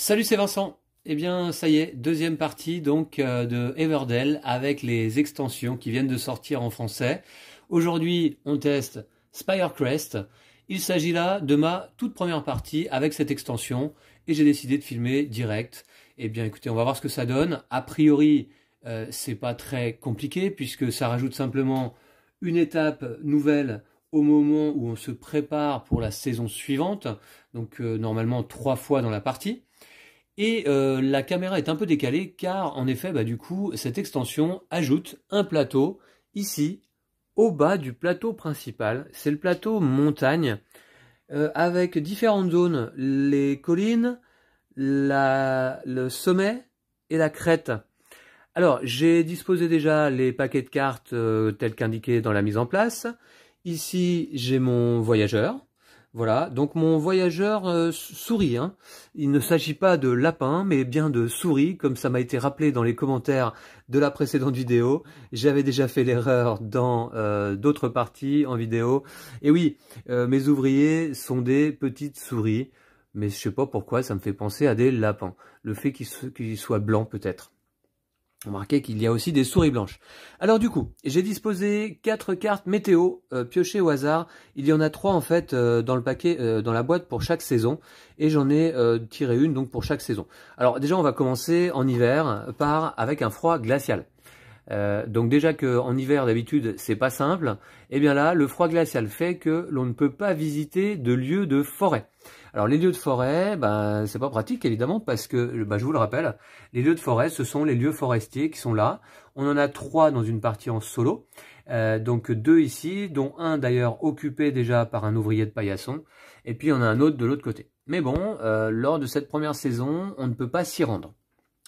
Salut, c'est Vincent. Eh bien, ça y est, deuxième partie donc de Everdell avec les extensions qui viennent de sortir en français. Aujourd'hui, on teste Spirecrest. Il s'agit là de ma toute première partie avec cette extension et j'ai décidé de filmer direct. Eh bien, écoutez, on va voir ce que ça donne. A priori, c'est pas très compliqué puisque ça rajoute simplement une étape nouvelle au moment où on se prépare pour la saison suivante. Donc, normalement 3 fois dans la partie. Et la caméra est un peu décalée car en effet, du coup, cette extension ajoute un plateau ici, au bas du plateau principal. C'est le plateau montagne avec différentes zones, les collines, le sommet et la crête. Alors, j'ai disposé déjà les paquets de cartes tels qu'indiqués dans la mise en place. Ici, j'ai mon voyageur. Voilà, donc mon voyageur sourit, hein. Il ne s'agit pas de lapin, mais bien de souris, comme ça m'a été rappelé dans les commentaires de la précédente vidéo. J'avais déjà fait l'erreur dans d'autres parties en vidéo. Et oui, mes ouvriers sont des petites souris, mais je sais pas pourquoi, ça me fait penser à des lapins. Le fait qu'ils soient blancs peut-être. Remarquez qu'il y a aussi des souris blanches. Alors du coup, j'ai disposé 4 cartes météo piochées au hasard. Il y en a 3 en fait dans le paquet, dans la boîte pour chaque saison. Et j'en ai tiré une donc pour chaque saison. Alors déjà on va commencer en hiver avec un froid glacial. Donc déjà qu'en hiver d'habitude c'est pas simple, et bien là le froid glacial fait que l'on ne peut pas visiter de lieux de forêt. Alors les lieux de forêt, c'est pas pratique évidemment parce que, je vous le rappelle, les lieux de forêt ce sont les lieux forestiers qui sont là. On en a 3 dans une partie en solo, donc 2 ici, dont un d'ailleurs occupé déjà par un ouvrier de paillasson, et puis on a un autre de l'autre côté. Mais bon, lors de cette première saison, on ne peut pas s'y rendre.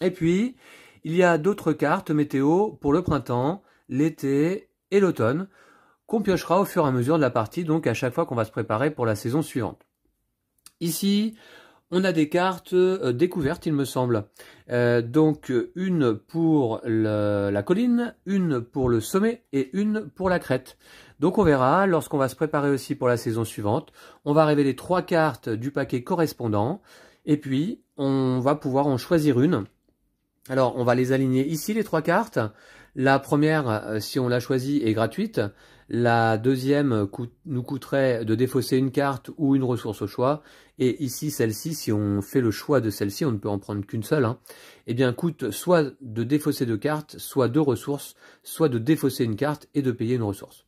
Et puis, il y a d'autres cartes météo pour le printemps, l'été et l'automne qu'on piochera au fur et à mesure de la partie, donc à chaque fois qu'on va se préparer pour la saison suivante. Ici, on a des cartes découvertes, il me semble. Donc une pour la colline, une pour le sommet et une pour la crête. Donc on verra, lorsqu'on va se préparer aussi pour la saison suivante, on va révéler 3 cartes du paquet correspondant et puis on va pouvoir en choisir une. Alors, on va les aligner ici, les 3 cartes. La première, si on l'a choisie, est gratuite. La deuxième nous coûterait de défausser une carte ou une ressource au choix. Et ici, celle-ci, si on fait le choix de celle-ci, on ne peut en prendre qu'une seule, hein, eh bien, coûte soit de défausser 2 cartes, soit 2 ressources, soit de défausser une carte et de payer une ressource.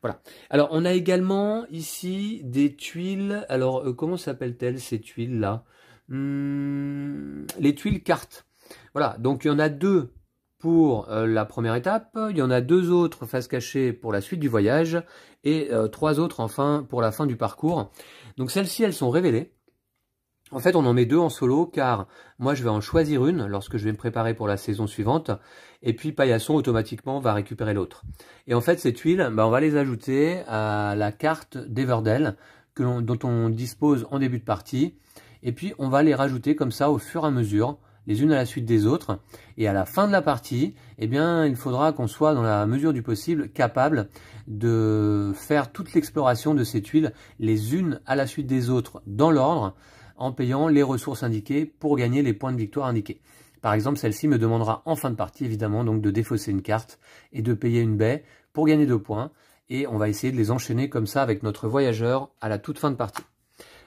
Voilà. Alors, on a également ici des tuiles. Alors, comment s'appellent-elles ces tuiles-là? Les tuiles cartes. Voilà, donc il y en a 2 pour la première étape, il y en a 2 autres face cachée pour la suite du voyage, et 3 autres enfin pour la fin du parcours. Donc celles-ci, elles sont révélées. En fait, on en met 2 en solo, car moi je vais en choisir une lorsque je vais me préparer pour la saison suivante, et puis Paillasson automatiquement va récupérer l'autre. Et en fait, ces tuiles, on va les ajouter à la carte d'Everdell, dont on dispose en début de partie, et puis on va les rajouter comme ça au fur et à mesure, les unes à la suite des autres, et à la fin de la partie, eh bien, il faudra qu'on soit dans la mesure du possible capable de faire toute l'exploration de ces tuiles, les unes à la suite des autres dans l'ordre, en payant les ressources indiquées pour gagner les points de victoire indiqués. Par exemple, celle-ci me demandera en fin de partie, évidemment, donc de défausser une carte et de payer une baie pour gagner 2 points, et on va essayer de les enchaîner comme ça avec notre voyageur à la toute fin de partie.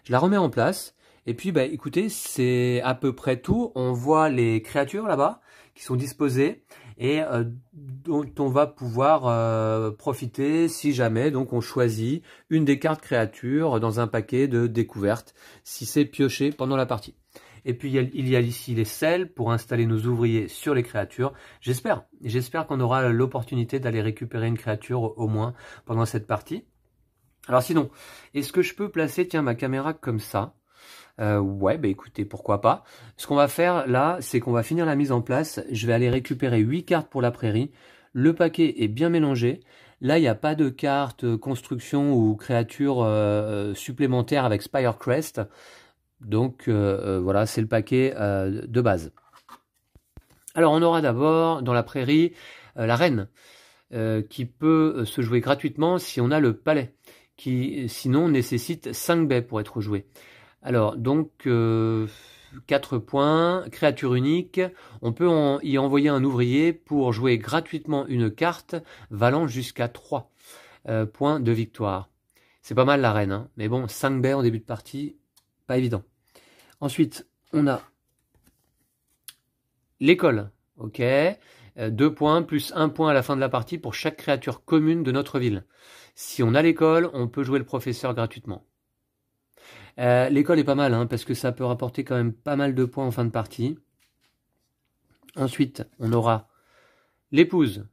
Je la remets en place. Et puis, écoutez, c'est à peu près tout. On voit les créatures là-bas qui sont disposées et dont on va pouvoir profiter si jamais donc on choisit une des cartes créatures dans un paquet de découvertes si c'est pioché pendant la partie. Et puis, il y a ici les selles pour installer nos ouvriers sur les créatures. J'espère qu'on aura l'opportunité d'aller récupérer une créature au moins pendant cette partie. Alors sinon, est-ce que je peux placer ma caméra comme ça? Ouais, écoutez, pourquoi pas. Ce qu'on va faire là, c'est qu'on va finir la mise en place. Je vais aller récupérer 8 cartes pour la prairie. Le paquet est bien mélangé. Là, il n'y a pas de carte construction ou créature supplémentaire avec Spirecrest. Donc voilà, c'est le paquet de base. Alors on aura d'abord dans la prairie la reine qui peut se jouer gratuitement si on a le palais, qui sinon nécessite 5 baies pour être joué. Alors, donc, 4 points, créature unique. On peut y envoyer un ouvrier pour jouer gratuitement une carte valant jusqu'à 3 points de victoire. C'est pas mal la reine, hein. Mais bon, 5 baies en début de partie, pas évident. Ensuite, on a l'école, ok. 2 points plus 1 point à la fin de la partie pour chaque créature commune de notre ville. Si on a l'école, on peut jouer le professeur gratuitement. L'école est pas mal, hein, parce que ça peut rapporter quand même pas mal de points en fin de partie. Ensuite, on aura l'épouse.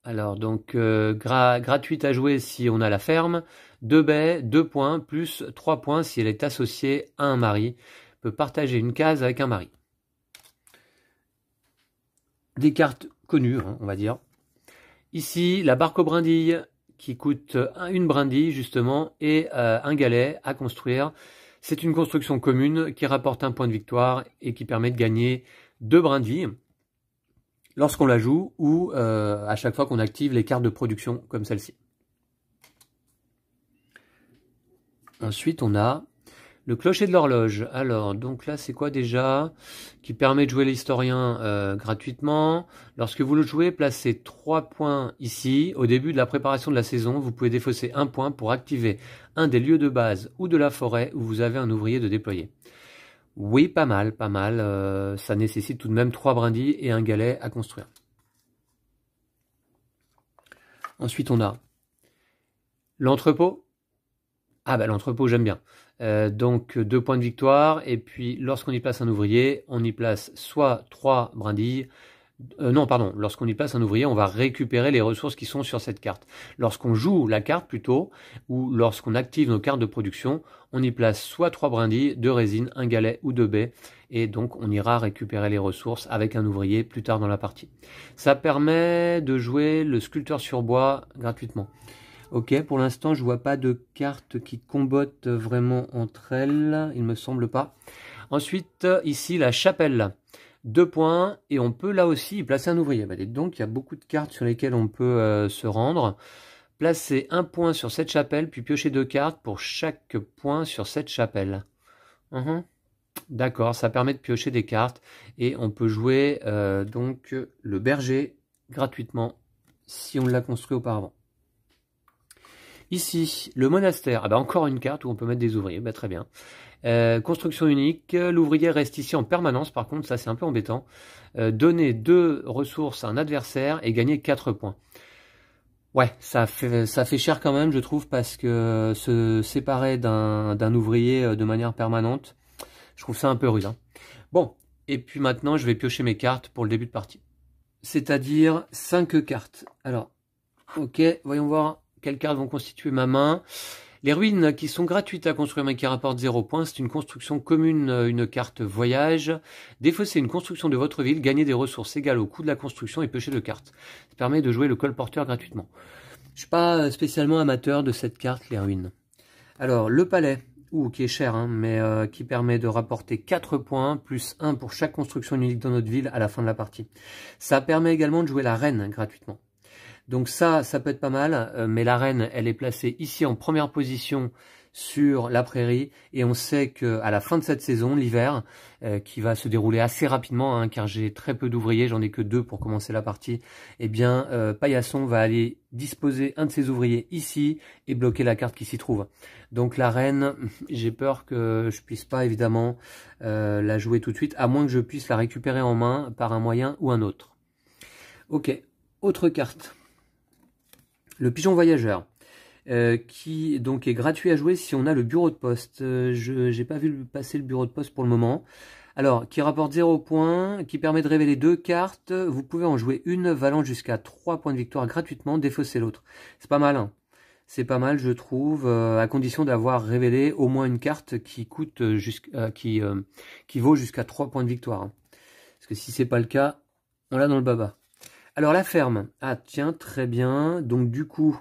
Alors, donc, gratuite à jouer si on a la ferme. 2 baies, 2 points, plus 3 points si elle est associée à un mari. Peut partager une case avec un mari. Des cartes connues, hein, on va dire. Ici, la barque aux brindilles, qui coûte une brindille, justement, et un galet à construire. C'est une construction commune qui rapporte un point de victoire et qui permet de gagner 2 brindilles lorsqu'on la joue ou à chaque fois qu'on active les cartes de production comme celle-ci. Ensuite, on a le clocher de l'horloge. Alors, donc là, c'est quoi déjà? Qui permet de jouer l'historien gratuitement. Lorsque vous le jouez, placez 3 points ici. Au début de la préparation de la saison, vous pouvez défausser 1 point pour activer un des lieux de base ou de la forêt où vous avez un ouvrier de déployer. Oui, pas mal, pas mal. Ça nécessite tout de même 3 brindilles et un galet à construire. Ensuite, on a l'entrepôt. Ah bah l'entrepôt, j'aime bien. Donc 2 points de victoire, et puis lorsqu'on y place un ouvrier, on y place soit 3 brindilles, non pardon, lorsqu'on y place un ouvrier, on va récupérer les ressources qui sont sur cette carte. Lorsqu'on joue la carte plutôt, ou lorsqu'on active nos cartes de production, on y place soit 3 brindilles, 2 résines, un galet ou 2 baies, et donc on ira récupérer les ressources avec un ouvrier plus tard dans la partie. Ça permet de jouer le sculpteur sur bois gratuitement. Ok, pour l'instant, je vois pas de cartes qui combattent vraiment entre elles, il me semble pas. Ensuite, ici, la chapelle. 2 points, et on peut là aussi y placer un ouvrier. Bah, donc, il y a beaucoup de cartes sur lesquelles on peut se rendre. Placer 1 point sur cette chapelle, puis piocher 2 cartes pour chaque point sur cette chapelle. D'accord, ça permet de piocher des cartes, et on peut jouer donc le berger gratuitement, si on l'a construit auparavant. Ici, le monastère. Ah bah encore une carte où on peut mettre des ouvriers. Bah très bien. Construction unique. L'ouvrier reste ici en permanence. Par contre, ça c'est un peu embêtant. Donner 2 ressources à un adversaire et gagner 4 points. Ouais, ça fait cher quand même, je trouve, parce que se séparer d'un ouvrier de manière permanente, je trouve ça un peu rude, hein. Bon, et puis maintenant, je vais piocher mes cartes pour le début de partie. C'est-à-dire 5 cartes. Alors, ok, voyons voir quelles cartes vont constituer ma main. Les ruines qui sont gratuites à construire mais qui rapportent 0 points, c'est une construction commune, une carte voyage. Défausser une construction de votre ville, gagner des ressources égales au coût de la construction et piocher 2 cartes. Ça permet de jouer le colporteur gratuitement. Je suis pas spécialement amateur de cette carte, les ruines. Alors, le palais, qui est cher, hein, mais qui permet de rapporter 4 points, plus 1 pour chaque construction unique dans notre ville à la fin de la partie. Ça permet également de jouer la reine gratuitement. Donc ça peut être pas mal, mais la reine, elle est placée ici en première position sur la prairie, et on sait qu'à la fin de cette saison, l'hiver, qui va se dérouler assez rapidement, hein, car j'ai très peu d'ouvriers, j'en ai que 2 pour commencer la partie, eh bien Paillasson va aller disposer un de ses ouvriers ici et bloquer la carte qui s'y trouve. Donc la reine, j'ai peur que je puisse pas évidemment la jouer tout de suite, à moins que je puisse la récupérer en main par un moyen ou un autre. Ok, autre carte. Le pigeon voyageur, qui donc est gratuit à jouer si on a le bureau de poste. Je n'ai pas vu passer le bureau de poste pour le moment. Alors, qui rapporte 0 points, qui permet de révéler 2 cartes. Vous pouvez en jouer une valant jusqu'à 3 points de victoire gratuitement, défausser l'autre. C'est pas mal, hein. C'est pas mal, je trouve, à condition d'avoir révélé au moins une carte qui coûte qui vaut jusqu'à 3 points de victoire, hein. Parce que si c'est pas le cas, on l'a dans le baba. Alors la ferme, ah tiens, très bien, donc du coup,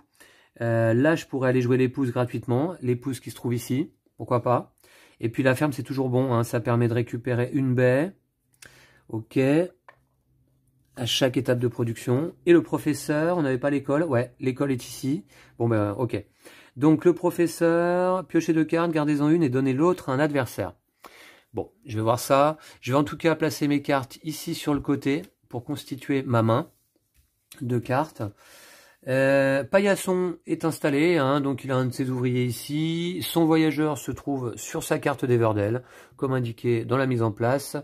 là je pourrais aller jouer l'épouse gratuitement, l'épouse qui se trouve ici, pourquoi pas. Et puis la ferme c'est toujours bon, hein, ça permet de récupérer une baie, ok, à chaque étape de production. Et le professeur, on n'avait pas l'école, ouais, l'école est ici, bon ben ok. Donc le professeur, piochez 2 cartes, gardez-en une et donnez l'autre à un adversaire. Bon, je vais voir ça. Je vais en tout cas placer mes cartes ici sur le côté pour constituer ma main de cartes. Paillasson est installé, hein, donc il a un de ses ouvriers ici. Son voyageur se trouve sur sa carte d'Everdell, comme indiqué dans la mise en place.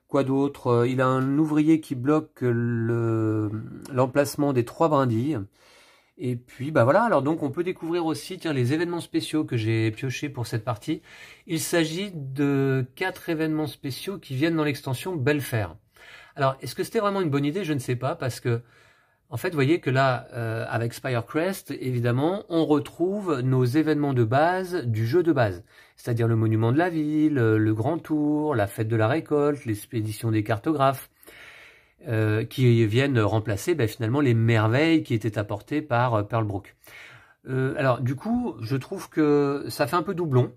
Quoi d'autre? Il a un ouvrier qui bloque l'emplacement des 3 brindilles. Et puis, bah voilà, alors donc on peut découvrir aussi tiens, les événements spéciaux que j'ai piochés pour cette partie. Il s'agit de 4 événements spéciaux qui viennent dans l'extension Belfair. Alors, est-ce que c'était vraiment une bonne idée? Je ne sais pas, parce que, en fait, vous voyez que là, avec Spirecrest, évidemment, on retrouve nos événements de base du jeu de base. C'est-à-dire le monument de la ville, le grand tour, la fête de la récolte, l'expédition des cartographes. Qui viennent remplacer finalement les merveilles qui étaient apportées par Pearlbrook. Alors du coup, je trouve que ça fait un peu doublon,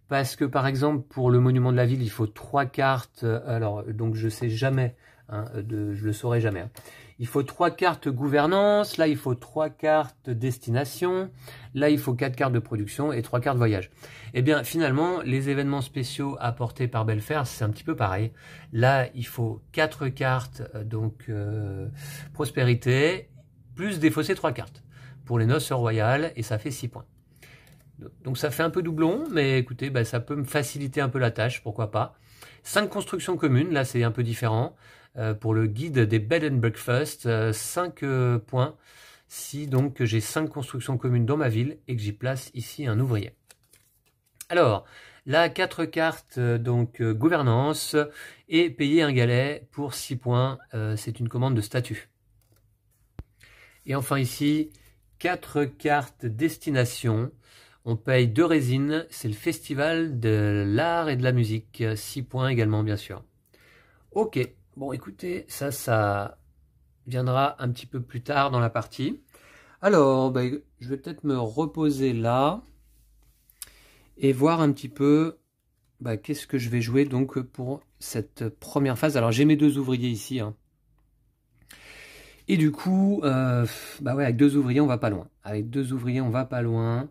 parce que par exemple pour le monument de la ville, il faut 3 cartes, alors donc je sais jamais, hein, je le saurai jamais. Hein. Il faut 3 cartes gouvernance, là il faut 3 cartes destination, là il faut 4 cartes de production et 3 cartes voyage. Et bien finalement, les événements spéciaux apportés par Belfair, c'est un petit peu pareil. Là il faut 4 cartes, donc prospérité, plus défausser 3 cartes pour les noces royales, et ça fait 6 points. Donc ça fait un peu doublon, mais écoutez, ça peut me faciliter un peu la tâche, pourquoi pas. 5 constructions communes, là c'est un peu différent. Pour le guide des Bed and Breakfast, 5 points si donc j'ai 5 constructions communes dans ma ville et que j'y place ici un ouvrier. Alors, là 4 cartes donc gouvernance et payer un galet pour 6 points, c'est une commande de statut. Et enfin ici, 4 cartes destination, on paye 2 résines, c'est le festival de l'art et de la musique, 6 points également bien sûr. Ok. Bon, écoutez, ça viendra un petit peu plus tard dans la partie. Alors, je vais peut-être me reposer là et voir un petit peu qu'est-ce que je vais jouer donc pour cette première phase. Alors, j'ai mes 2 ouvriers ici. Hein. Et du coup, ouais, avec 2 ouvriers, on va pas loin. Avec 2 ouvriers, on va pas loin.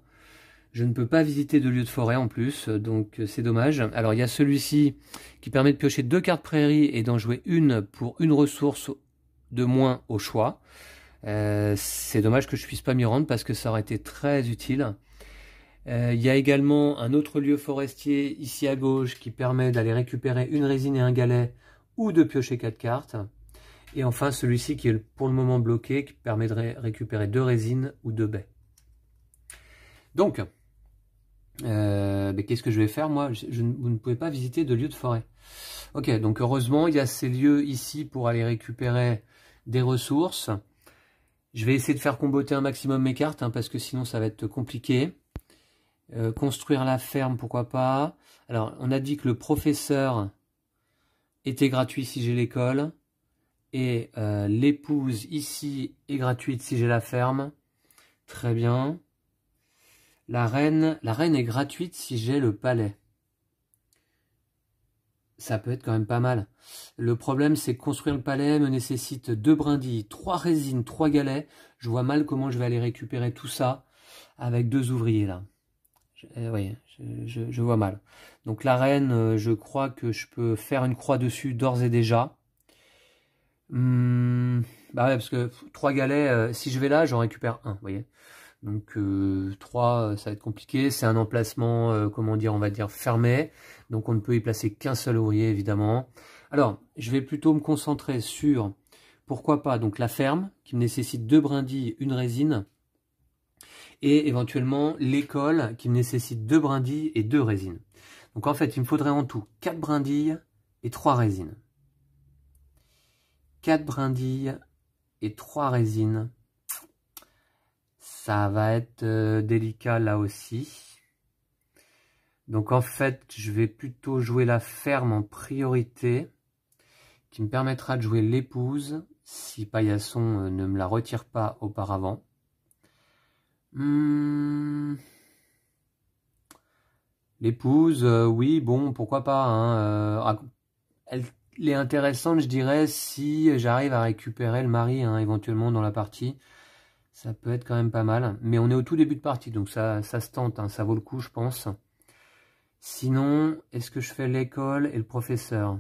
Je ne peux pas visiter de lieu de forêt en plus, donc c'est dommage. Alors il y a celui-ci qui permet de piocher 2 cartes prairie et d'en jouer une pour une ressource de moins au choix. C'est dommage que je ne puisse pas m'y rendre parce que ça aurait été très utile. Il y a également un autre lieu forestier ici à gauche qui permet d'aller récupérer une résine et un galet ou de piocher 4 cartes. Et enfin celui-ci qui est pour le moment bloqué qui permet de récupérer 2 résines ou 2 baies. Donc, qu'est-ce que je vais faire moi? Vous ne pouvez pas visiter de lieu de forêt. Ok, donc heureusement il y a ces lieux ici pour aller récupérer des ressources. Je vais essayer de faire comboter un maximum mes cartes, hein, parce que sinon ça va être compliqué. Construire la ferme, pourquoi pas. Alors on a dit que le professeur était gratuit si j'ai l'école. Et l'épouse ici est gratuite si j'ai la ferme. Très bien. La reine est gratuite si j'ai le palais. Ça peut être quand même pas mal. Le problème, c'est que construire le palais me nécessite 2 brindilles, 3 résines, 3 galets. Je vois mal comment je vais aller récupérer tout ça avec 2 ouvriers là. Oui, je vois mal. Donc la reine, je crois que je peux faire une croix dessus d'ores et déjà. Ouais, parce que 3 galets, si je vais là, j'en récupère 1, vous voyez. Donc 3, ça va être compliqué. C'est un emplacement, comment dire, on va dire fermé. Donc on ne peut y placer qu'un seul ouvrier, évidemment. Alors, je vais plutôt me concentrer sur, pourquoi pas, donc la ferme, qui me nécessite 2 brindilles, 1 résine. Et éventuellement l'école, qui me nécessite 2 brindilles et 2 résines. Donc en fait, il me faudrait en tout 4 brindilles et 3 résines. 4 brindilles et 3 résines. Ça va être délicat là aussi. Donc en fait, je vais plutôt jouer la ferme en priorité, qui me permettra de jouer l'épouse, si Paillasson ne me la retire pas auparavant. L'épouse, oui, bon, pourquoi pas. Hein, elle est intéressante, je dirais, si j'arrive à récupérer le mari, hein, éventuellement dans la partie. Ça peut être quand même pas mal. Mais on est au tout début de partie, donc ça se tente, hein, ça vaut le coup, je pense. Sinon, est-ce que je fais l'école et le professeur?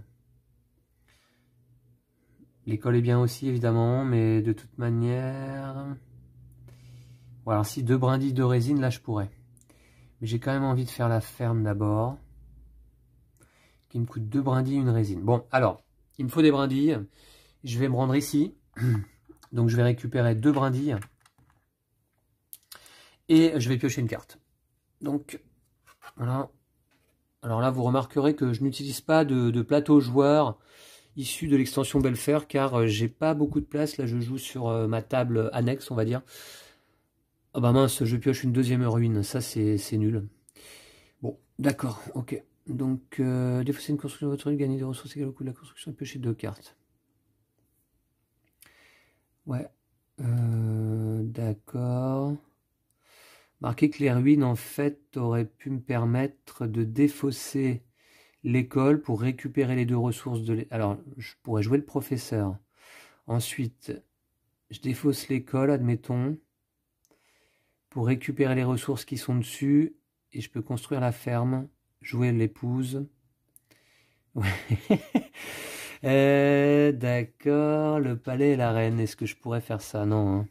L'école est bien aussi, évidemment, mais de toute manière... Bon, alors si 2 brindilles de résine, là, je pourrais. Mais j'ai quand même envie de faire la ferme d'abord. Qui me coûte 2 brindilles, une résine. Bon, alors, il me faut des brindilles. Je vais me rendre ici. Donc, je vais récupérer 2 brindilles. Et je vais piocher une carte. Donc, voilà. Alors là, vous remarquerez que je n'utilise pas de plateau joueur issu de l'extension Belfair, car j'ai pas beaucoup de place. Là, je joue sur ma table annexe, on va dire. Ah bah mince, je pioche une deuxième ruine. Ça, c'est nul. Bon, d'accord, ok. Donc, défausser une construction de votre ruine, gagner des ressources égales au coût de la construction et piocher 2 cartes. Ouais. D'accord. Marquez que les ruines, en fait, auraient pu me permettre de défausser l'école pour récupérer les 2 ressources de l'école. Alors, je pourrais jouer le professeur. Ensuite, je défausse l'école, admettons, pour récupérer les ressources qui sont dessus. Et je peux construire la ferme, jouer l'épouse. Ouais. D'accord, le palais et la reine. Est-ce que je pourrais faire ça? Non. Hein.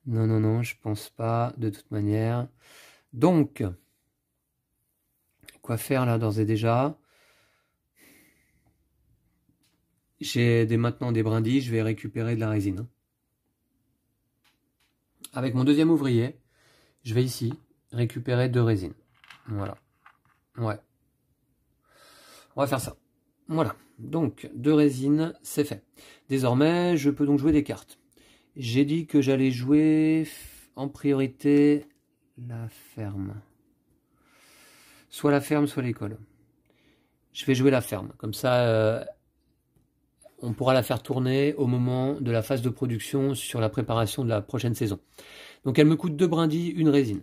Non, non, non, je pense pas, de toute manière. Donc, quoi faire là d'ores et déjà? J'ai maintenant des brindilles, je vais récupérer de la résine. Avec mon deuxième ouvrier, je vais ici récupérer 2 résines. Voilà. Ouais. On va faire ça. Voilà. Donc, 2 résines, c'est fait. Désormais, je peux donc jouer des cartes. J'ai dit que j'allais jouer en priorité la ferme. Soit la ferme, soit l'école. Je vais jouer la ferme. Comme ça, on pourra la faire tourner au moment de la phase de production sur la préparation de la prochaine saison. Donc elle me coûte 2 brindilles, une résine.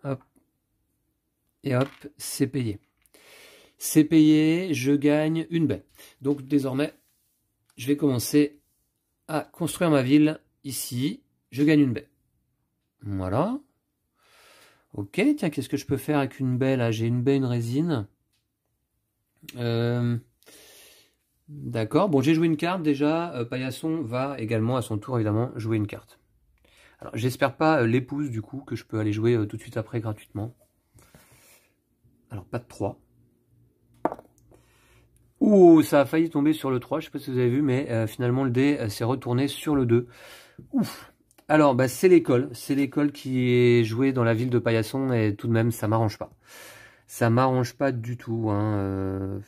Hop. Et hop, c'est payé. C'est payé, je gagne une baie. Donc désormais, je vais commencer à construire ma ville ici. Je gagne une baie. Voilà. Ok, tiens, qu'est-ce que je peux faire avec une baie là? J'ai une baie, une résine. D'accord, bon, j'ai joué une carte déjà. Paillasson va également à son tour, évidemment, jouer une carte. Alors, j'espère pas l'épouse, du coup, que je peux aller jouer tout de suite après gratuitement. Alors, pas de 3. Ouh, ça a failli tomber sur le 3, je sais pas si vous avez vu, mais finalement, le dé s'est retourné sur le 2. Ouf. Alors, bah, c'est l'école qui est jouée dans la ville de Paillasson, et tout de même, ça m'arrange pas. Ça m'arrange pas du tout, hein.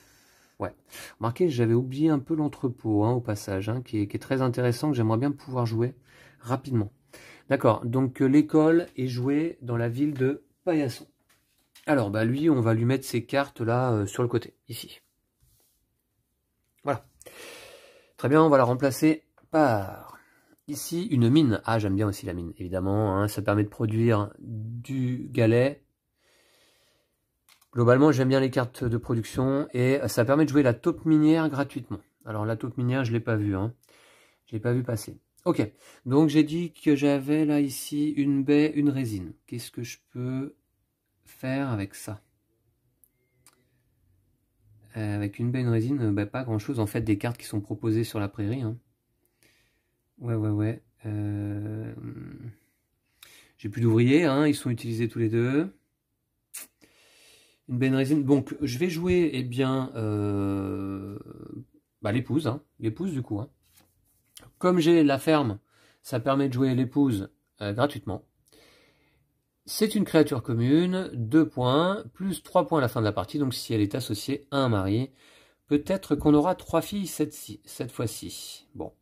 Ouais. Remarquez, j'avais oublié un peu l'entrepôt, hein, au passage, hein, qui est très intéressant, que j'aimerais bien pouvoir jouer rapidement. D'accord, donc l'école est jouée dans la ville de Paillasson. Alors, bah lui, on va lui mettre ses cartes là sur le côté, ici. Voilà. Très bien, on va la remplacer par ici une mine. Ah, j'aime bien aussi la mine, évidemment. Hein, ça permet de produire du galet. Globalement, j'aime bien les cartes de production et ça permet de jouer la taupe minière gratuitement. Alors, la taupe minière, je ne l'ai pas vue. Hein. Je ne l'ai pas vue passer. Ok, donc j'ai dit que j'avais là ici une baie, une résine. Qu'est-ce que je peux faire avec ça? Avec une baie, une résine, bah, pas grand-chose. En fait, des cartes qui sont proposées sur la prairie. Hein. Ouais. J'ai plus d'ouvriers, hein, ils sont utilisés tous les deux. Une baie, une résine. Donc, je vais jouer, eh bien, bah, l'épouse. Hein. L'épouse, du coup. Hein. Comme j'ai la ferme, ça permet de jouer l'épouse gratuitement. C'est une créature commune, 2 points, plus 3 points à la fin de la partie, donc si elle est associée à un mari. Peut-être qu'on aura 3 filles cette fois-ci. Bon.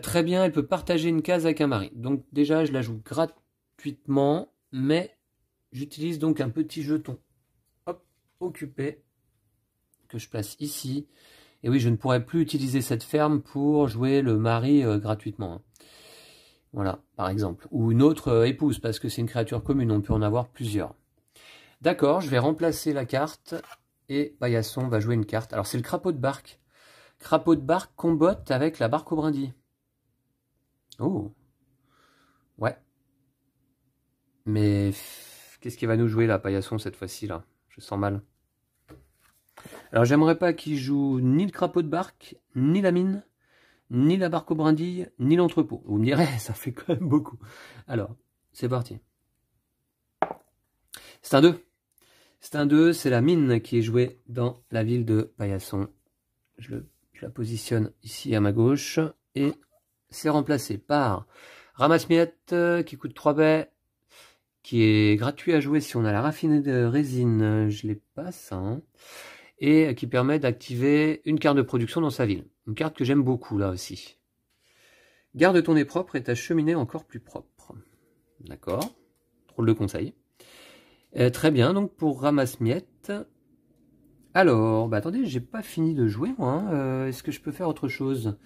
Très bien, elle peut partager une case avec un mari. Donc déjà, je la joue gratuitement, mais j'utilise donc un petit jeton. Hop, occupé, que je place ici. Et oui, je ne pourrais plus utiliser cette ferme pour jouer le mari gratuitement. Hein. Voilà, par exemple. Ou une autre épouse, parce que c'est une créature commune, on peut en avoir plusieurs. D'accord, je vais remplacer la carte, et Paillasson va jouer une carte. Alors c'est le crapaud de barque. Crapaud de barque combotte avec la barque au brindille. Oh. Ouais. Mais qu'est-ce qu'il va nous jouer là, Paillasson, cette fois-ci là? Je sens mal. Alors j'aimerais pas qu'il joue ni le crapaud de barque, ni la mine, ni la barque aux brindilles, ni l'entrepôt. Vous me direz, ça fait quand même beaucoup. Alors, c'est parti. C'est un 2. C'est un 2, c'est la mine qui est jouée dans la ville de Paillasson. Je la positionne ici à ma gauche. Et c'est remplacé par ramasse-miettes qui coûte 3 baies, qui est gratuit à jouer si on a la raffinée de résine. Je l'ai pas ça. Hein. Et qui permet d'activer une carte de production dans sa ville. Une carte que j'aime beaucoup là aussi. Garde ton nez propre et ta cheminée encore plus propre. D'accord. Drôle de conseil. Très bien, donc pour ramasse-miettes. Alors, bah attendez, j'ai pas fini de jouer moi. Hein. Est-ce que je peux faire autre chose?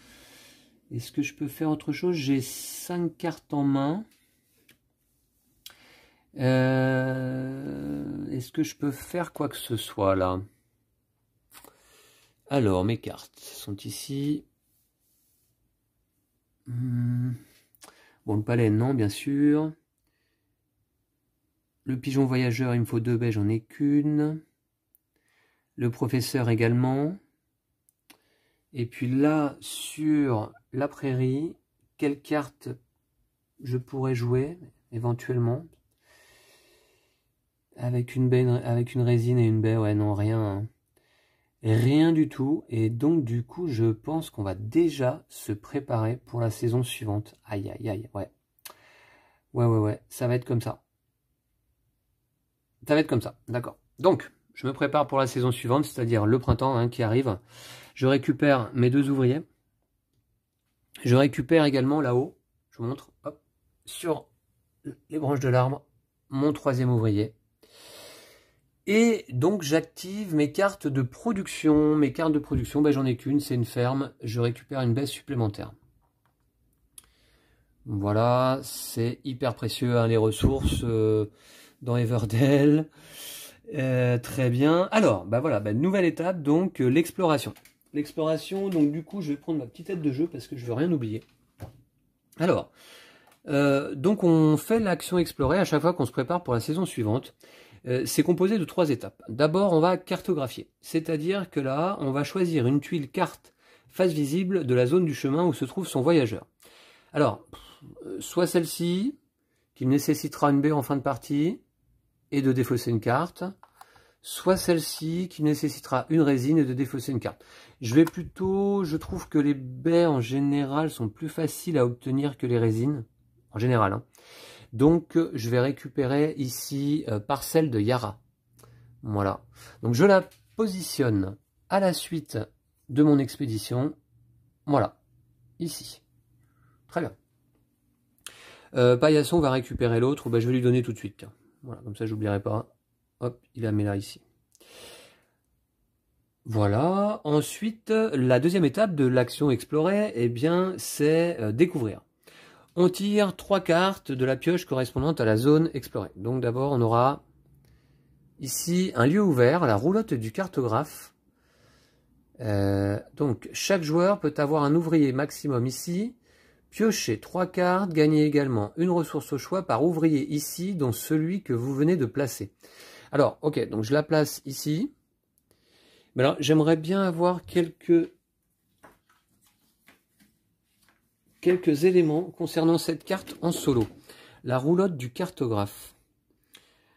Est-ce que je peux faire autre chose? J'ai 5 cartes en main. Est-ce que je peux faire quoi que ce soit là? Alors, mes cartes sont ici. Bon, le palais, non, bien sûr. Le pigeon voyageur, il me faut 2 baies, j'en ai qu'une. Le professeur également. Et puis là, sur la prairie, quelle carte je pourrais jouer, éventuellement? Avec une baie, avec une résine et une baie, ouais, non, rien. Hein. Rien du tout, et donc du coup je pense qu'on va déjà se préparer pour la saison suivante. Aïe aïe aïe, ouais. Ouais, ça va être comme ça. Ça va être comme ça, d'accord. Donc, je me prépare pour la saison suivante, c'est-à-dire le printemps hein, qui arrive. Je récupère mes 2 ouvriers. Je récupère également là-haut, je vous montre, hop, sur les branches de l'arbre, mon 3e ouvrier. Et donc j'active mes cartes de production. Mes cartes de production, ben, j'en ai qu'une, c'est une ferme. Je récupère une baisse supplémentaire. Voilà, c'est hyper précieux hein, les ressources dans Everdell. Très bien. Alors, ben voilà, ben, nouvelle étape, donc l'exploration. L'exploration, donc du coup je vais prendre ma petite tête de jeu parce que je veux rien oublier. Alors, donc on fait l'action explorer à chaque fois qu'on se prépare pour la saison suivante. C'est composé de 3 étapes. D'abord, on va cartographier. C'est-à-dire que là, on va choisir une tuile carte face visible de la zone du chemin où se trouve son voyageur. Alors, soit celle-ci, qui nécessitera une baie en fin de partie, et de défausser une carte. Soit celle-ci, qui nécessitera une résine et de défausser une carte. Je trouve que les baies, en général, sont plus faciles à obtenir que les résines. En général, hein. Donc, je vais récupérer ici parcelle de Yara. Voilà. Donc, je la positionne à la suite de mon expédition. Voilà. Ici. Très bien. Paillasson va récupérer l'autre. Ben, je vais lui donner tout de suite. Tiens. Voilà. Comme ça, j'oublierai pas. Hop, il la met là, ici. Voilà. Ensuite, la deuxième étape de l'action explorer, eh bien, c'est découvrir. On tire 3 cartes de la pioche correspondante à la zone explorée. Donc d'abord, on aura ici un lieu ouvert, la roulotte du cartographe. Donc chaque joueur peut avoir un ouvrier maximum ici. Piocher 3 cartes, gagner également une ressource au choix par ouvrier ici, dont celui que vous venez de placer. Alors, ok, donc je la place ici. Mais alors, j'aimerais bien avoir quelques éléments concernant cette carte en solo. La roulotte du cartographe.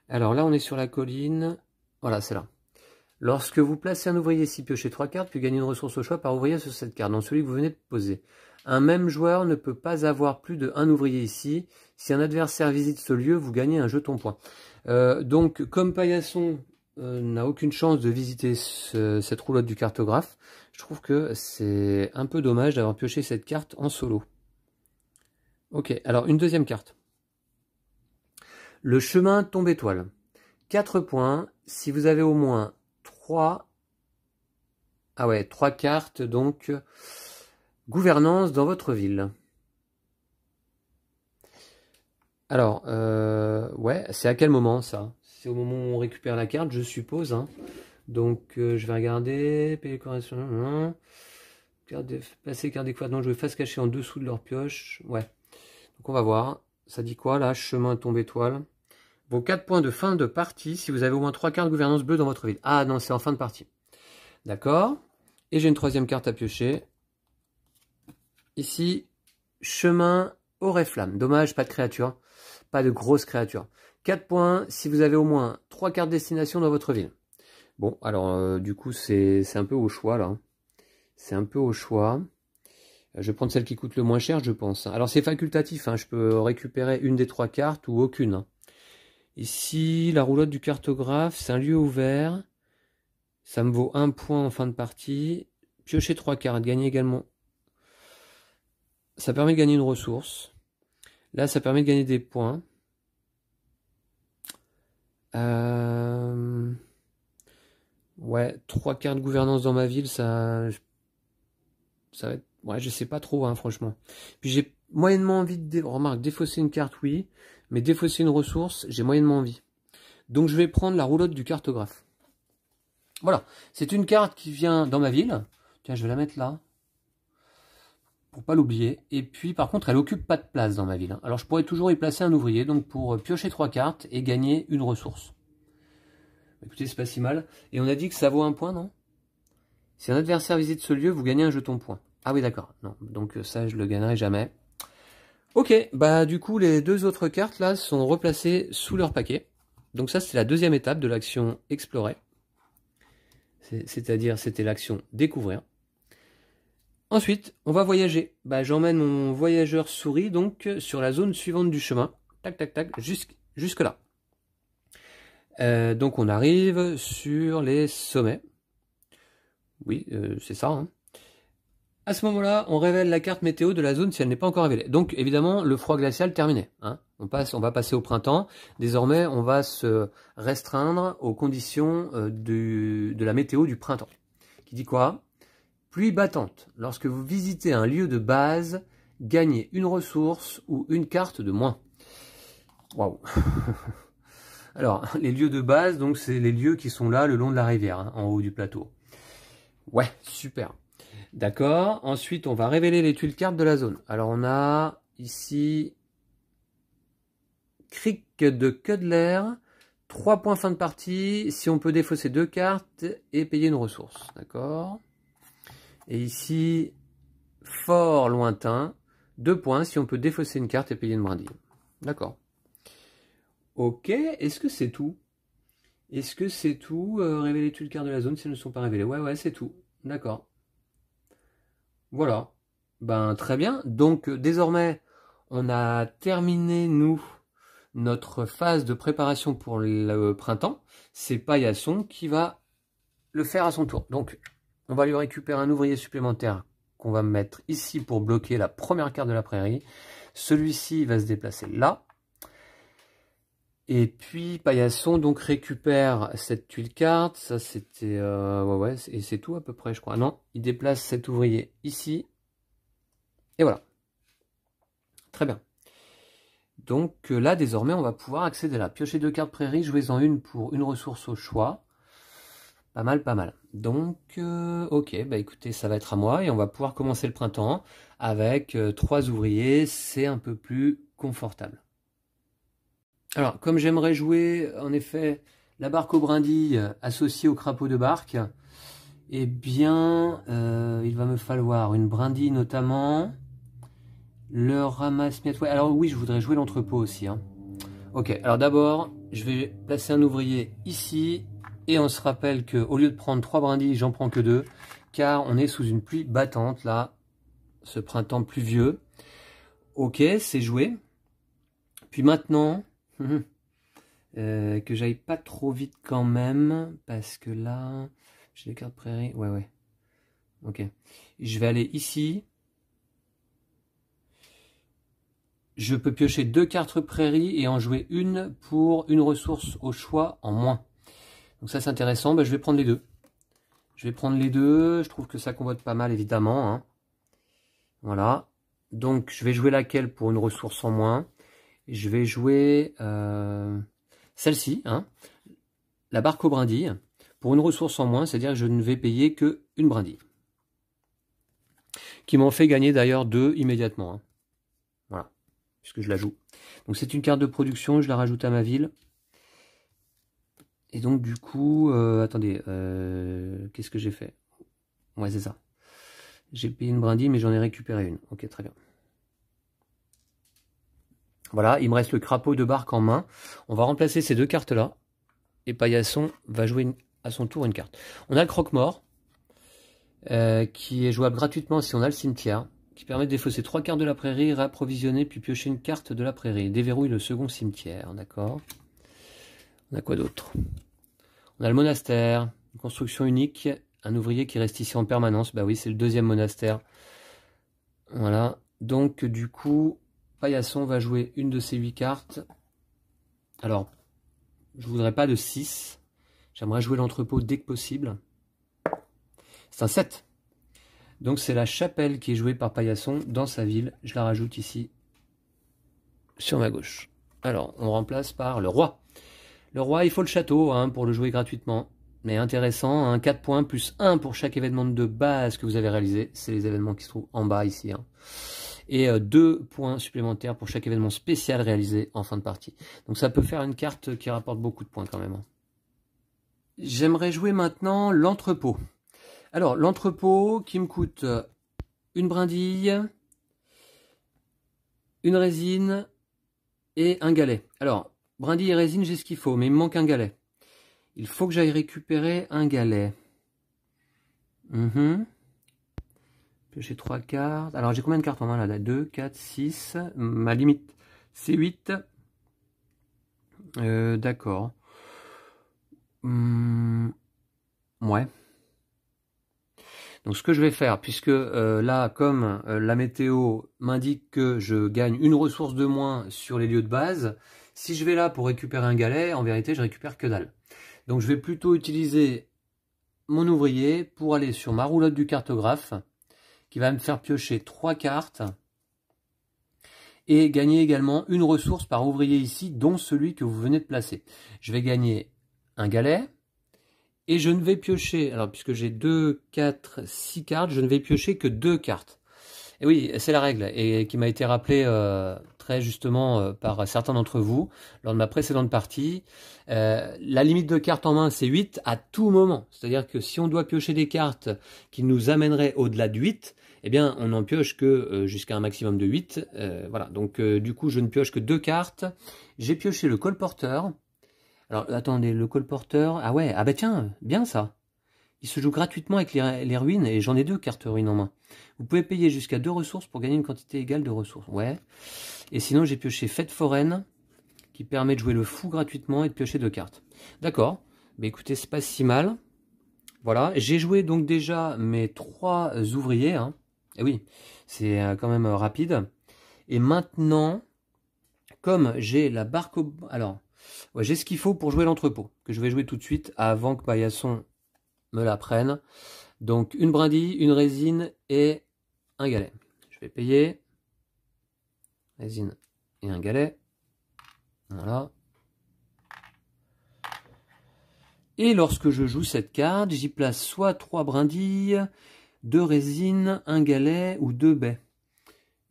Alors là, on est sur la colline. Voilà, c'est là. Lorsque vous placez un ouvrier ici, piochez 3 cartes, puis gagnez une ressource au choix par ouvrier sur cette carte, dans celui que vous venez de poser. Un même joueur ne peut pas avoir plus de 1 ouvrier ici. Si un adversaire visite ce lieu, vous gagnez un jeton point. Donc, comme Paillasson n'a aucune chance de visiter cette roulotte du cartographe, je trouve que c'est un peu dommage d'avoir pioché cette carte en solo. Ok, alors une deuxième carte. Le chemin tombe étoile. 4 points. Si vous avez au moins 3... Ah ouais, 3 cartes, donc... Gouvernance dans votre ville. Alors, ouais, c'est à quel moment ça? C'est au moment où on récupère la carte, je suppose. Hein. Donc, je vais regarder. Payer correction. Passer carte découverte non jouer face cachée en dessous de leur pioche. Ouais. Donc, on va voir. Ça dit quoi là? Chemin tombe étoile. Vos 4 points de fin de partie si vous avez au moins 3 cartes gouvernance bleue dans votre ville. Ah non, c'est en fin de partie. D'accord. Et j'ai une troisième carte à piocher. Ici, chemin Oriflamme. Dommage, pas de créature. Pas de grosse créature. 4 points si vous avez au moins 3 cartes destination dans votre ville. Bon, alors du coup, c'est un peu au choix là. C'est un peu au choix. Je vais prendre celle qui coûte le moins cher, je pense. Alors c'est facultatif, hein. Je peux récupérer une des 3 cartes ou aucune. Hein. Ici, la roulotte du cartographe, c'est un lieu ouvert. Ça me vaut 1 point en fin de partie. Piocher 3 cartes, gagner également. Ça permet de gagner une ressource. Là, ça permet de gagner des points. Ouais, 3 cartes gouvernance dans ma ville, ça va être... Ouais, je sais pas trop, hein, franchement. Puis j'ai moyennement envie de... Remarque, défausser une carte, oui. Mais défausser une ressource, j'ai moyennement envie. Donc je vais prendre la roulotte du cartographe. Voilà, c'est une carte qui vient dans ma ville. Tiens, je vais la mettre là. Pour pas l'oublier. Et puis par contre, elle occupe pas de place dans ma ville. Alors je pourrais toujours y placer un ouvrier, donc pour piocher 3 cartes et gagner une ressource. Écoutez, c'est pas si mal. Et on a dit que ça vaut 1 point, non? Si un adversaire visite ce lieu, vous gagnez un jeton point. Ah oui, d'accord. Non, donc ça, je le gagnerai jamais. Ok, bah du coup, les 2 autres cartes là sont replacées sous leur paquet. Donc ça, c'est la deuxième étape de l'action explorer. C'est-à-dire, c'était l'action découvrir. Ensuite, on va voyager. Bah, j'emmène mon voyageur souris donc sur la zone suivante du chemin. Tac, tac, tac, jusque là. Donc on arrive sur les sommets. Oui, c'est ça. Hein. À ce moment-là, on révèle la carte météo de la zone si elle n'est pas encore révélée. Donc évidemment, le froid glacial terminé. Hein. On va passer au printemps. Désormais, on va se restreindre aux conditions de la météo du printemps. Qui dit quoi? Pluie battante. Lorsque vous visitez un lieu de base, gagnez une ressource ou une carte de moins. Waouh. Alors, les lieux de base, donc c'est les lieux qui sont là le long de la rivière, hein, en haut du plateau. Ouais, super. D'accord. Ensuite, on va révéler les tuiles cartes de la zone. Alors, on a ici Cric de Cudler. 3 points fin de partie. Si on peut défausser 2 cartes et payer une ressource. D'accord. Et ici, Fort Lointain. 2 points si on peut défausser une carte et payer une brindille. D'accord. Ok. Est-ce que c'est tout? Est-ce que c'est tout? Révéler les tuiles cartes de la zone si elles ne sont pas révélées. Ouais, c'est tout. D'accord. Voilà, ben très bien. Donc désormais, on a terminé, nous, notre phase de préparation pour le printemps. C'est Paillasson qui va le faire à son tour. Donc, on va lui récupérer un ouvrier supplémentaire qu'on va mettre ici pour bloquer la première carte de la prairie. Celui-ci va se déplacer là. Et puis Paillasson donc récupère cette tuile carte. Ça c'était... ouais, et c'est tout à peu près, je crois. Non, il déplace cet ouvrier ici. Et voilà. Très bien. Donc là, désormais, on va pouvoir accéder là. Piocher 2 cartes prairie, jouez-en une pour une ressource au choix. Pas mal, pas mal. Donc, ok, bah écoutez, ça va être à moi. Et on va pouvoir commencer le printemps avec 3 ouvriers. C'est un peu plus confortable. Alors, comme j'aimerais jouer, en effet, la barque aux brindilles associée au crapaud de barque, eh bien, il va me falloir une brindille notamment, le ramasse-miettes. Ouais, alors oui, je voudrais jouer l'entrepôt aussi. Hein. Ok, alors d'abord, je vais placer un ouvrier ici, et on se rappelle qu'au lieu de prendre 3 brindilles, j'en prends que 2, car on est sous une pluie battante, là, ce printemps pluvieux. Ok, c'est joué. Puis maintenant... que j'aille pas trop vite quand même, parce que là, j'ai les cartes prairie, ouais, ok. Je vais aller ici, je peux piocher 2 cartes prairie et en jouer une pour une ressource au choix en moins. Donc ça c'est intéressant, bah, je vais prendre les deux. Je trouve que ça combote pas mal évidemment. Hein. Voilà, donc je vais jouer laquelle pour une ressource en moins? Je vais jouer... celle-ci, hein, la barque aux brindilles, pour une ressource en moins, c'est-à-dire que je ne vais payer que une brindille. Qui m'en fait gagner d'ailleurs 2 immédiatement. Hein. Voilà, puisque je la joue. Donc c'est une carte de production, je la rajoute à ma ville. Et donc du coup, attendez, qu'est-ce que j'ai fait? Ouais, c'est ça. J'ai payé une brindille, mais j'en ai récupéré une. Ok, très bien. Voilà, il me reste le crapaud de barque en main. On va remplacer ces deux cartes-là. Et Paillasson va jouer à son tour une carte. On a le croque-mort, qui est jouable gratuitement si on a le cimetière, qui permet de défausser 3 cartes de la prairie, réapprovisionner, puis piocher une carte de la prairie. Déverrouille le second cimetière, d'accord. On a quoi d'autre? On a le monastère, une construction unique, un ouvrier qui reste ici en permanence. Bah oui, c'est le deuxième monastère. Voilà, donc du coup, Paillasson va jouer une de ces 8 cartes. Alors, je voudrais pas de 6. J'aimerais jouer l'entrepôt dès que possible. C'est un 7. Donc c'est la chapelle qui est jouée par Paillasson dans sa ville. Je la rajoute ici, sur ma gauche. Alors, on remplace par le roi. Le roi, il faut le château hein, pour le jouer gratuitement. Mais intéressant, hein, 4 points plus 1 pour chaque événement de base que vous avez réalisé. C'est les événements qui se trouvent en bas ici. Hein. Et 2 points supplémentaires pour chaque événement spécial réalisé en fin de partie. Donc ça peut faire une carte qui rapporte beaucoup de points quand même. J'aimerais jouer maintenant l'entrepôt. Alors, l'entrepôt qui me coûte une brindille, une résine et un galet. Alors, brindille et résine, j'ai ce qu'il faut, mais il me manque un galet. Il faut que j'aille récupérer un galet. J'ai 3 cartes. Alors, j'ai combien de cartes en main là? 2, 4, 6. Ma limite, c'est 8. D'accord. Ouais. Donc ce que je vais faire, puisque là, comme la météo m'indique que je gagne une ressource de moins sur les lieux de base, si je vais là pour récupérer un galet, en vérité, je récupère que dalle. Donc je vais plutôt utiliser mon ouvrier pour aller sur ma roulotte du cartographe, qui va me faire piocher 3 cartes, et gagner également une ressource par ouvrier ici, dont celui que vous venez de placer. Je vais gagner un galet, et je ne vais piocher, alors puisque j'ai 2, 4, 6 cartes, je ne vais piocher que 2 cartes. Et oui, c'est la règle, et qui m'a été rappelée très justement par certains d'entre vous lors de ma précédente partie. La limite de cartes en main, c'est 8 à tout moment. C'est-à-dire que si on doit piocher des cartes qui nous amèneraient au-delà de 8, eh bien, on n'en pioche que jusqu'à un maximum de 8. Voilà, donc du coup, je ne pioche que 2 cartes. J'ai pioché le colporteur. Alors, attendez, le colporteur... Ah ouais, ah bah tiens, bien ça. Il se joue gratuitement avec les ruines, et j'en ai 2 cartes ruines en main. Vous pouvez payer jusqu'à 2 ressources pour gagner une quantité égale de ressources. Ouais. Et sinon, j'ai pioché Fête foraine, qui permet de jouer le fou gratuitement et de piocher 2 cartes. D'accord. Mais écoutez, c'est pas si mal. Voilà. J'ai joué donc déjà mes 3 ouvriers. Hein. Et oui, c'est quand même rapide. Et maintenant, comme j'ai la barque au... Alors... Ouais, j'ai ce qu'il faut pour jouer l'entrepôt, que je vais jouer tout de suite avant que Paillasson me la prenne. Donc une brindille, une résine et un galet. Je vais payer. Résine et un galet. Voilà. Et lorsque je joue cette carte, j'y place soit 3 brindilles, 2 résines, un galet ou 2 baies.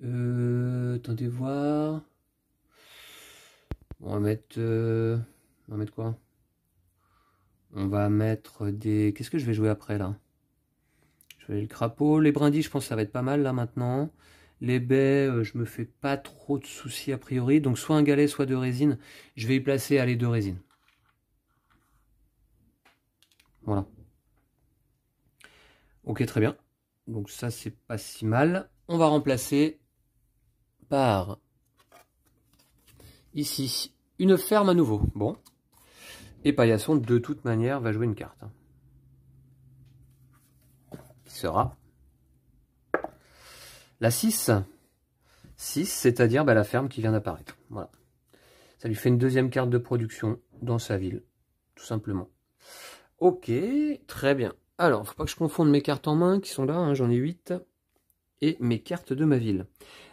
Attendez voir. On va mettre quoi? On va mettre des... Qu'est-ce que je vais jouer après là? Je vais le crapaud. Les brindilles, je pense que ça va être pas mal là maintenant. Les baies, je me fais pas trop de soucis a priori. Donc soit un galet, soit 2 résines. Je vais y placer les 2 résines. Voilà. Ok, très bien. Donc ça, c'est pas si mal. On va remplacer par... Ici, une ferme à nouveau. Bon. Et Paillasson, de toute manière, va jouer une carte. Qui sera la 6. 6, c'est-à-dire la ferme qui vient d'apparaître. Voilà. Ça lui fait une deuxième carte de production dans sa ville. Tout simplement. Ok, très bien. Alors, faut pas que je confonde mes cartes en main, qui sont là, hein, j'en ai 8. Et mes cartes de ma ville.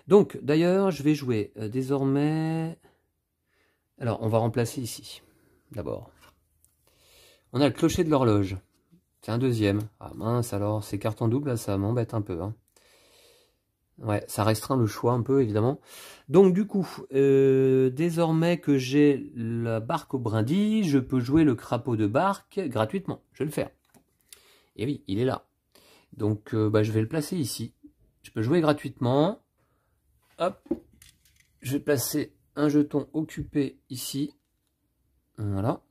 Donc, d'ailleurs, je vais jouer désormais... Alors, on va remplacer ici, d'abord. On a le clocher de l'horloge. C'est un deuxième. Ah mince, alors, ces cartes en double, là, ça m'embête un peu. Hein. Ouais, ça restreint le choix un peu, évidemment. Donc, du coup, désormais que j'ai la barque au brindille, je peux jouer le crapaud de barque gratuitement. Je vais le faire. Et oui, il est là. Donc, bah, je vais le placer ici. Je peux jouer gratuitement. Hop. Je vais placer un jeton occupé ici. Voilà.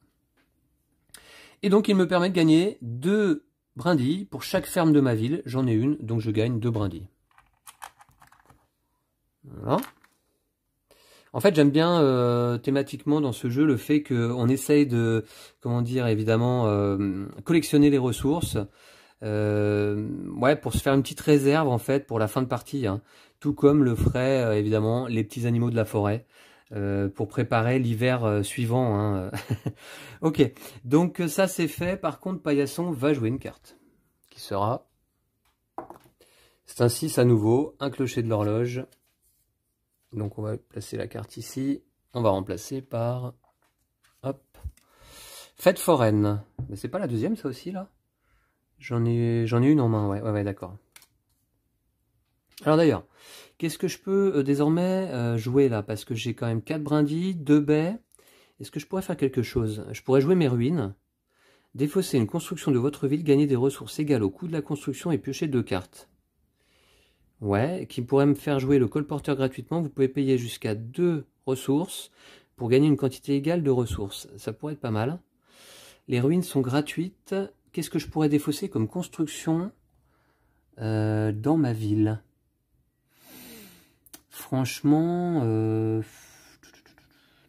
Et donc, il me permet de gagner 2 brindilles pour chaque ferme de ma ville. J'en ai une, donc je gagne 2 brindilles. Voilà. En fait, j'aime bien thématiquement dans ce jeu le fait qu'on essaye de, comment dire, évidemment, collectionner les ressources. Ouais, pour se faire une petite réserve en fait pour la fin de partie, hein. Tout comme le feraient évidemment les petits animaux de la forêt pour préparer l'hiver suivant, hein. Ok, donc ça c'est fait. Par contre, Paillasson va jouer une carte qui sera, c'est un 6 à nouveau, un clocher de l'horloge. Donc on va placer la carte ici. On va remplacer par, hop, fête foraine. Mais c'est pas la deuxième ça aussi là? J'en ai une en main, ouais, d'accord. Alors d'ailleurs, qu'est-ce que je peux désormais jouer là? Parce que j'ai quand même 4 brindilles, 2 baies. Est-ce que je pourrais faire quelque chose? Je pourrais jouer mes ruines, défausser une construction de votre ville, gagner des ressources égales au coût de la construction et piocher 2 cartes. Ouais, qui pourrait me faire jouer le colporteur gratuitement. Vous pouvez payer jusqu'à 2 ressources pour gagner une quantité égale de ressources. Ça pourrait être pas mal. Les ruines sont gratuites. Qu'est-ce que je pourrais défausser comme construction dans ma ville? Franchement,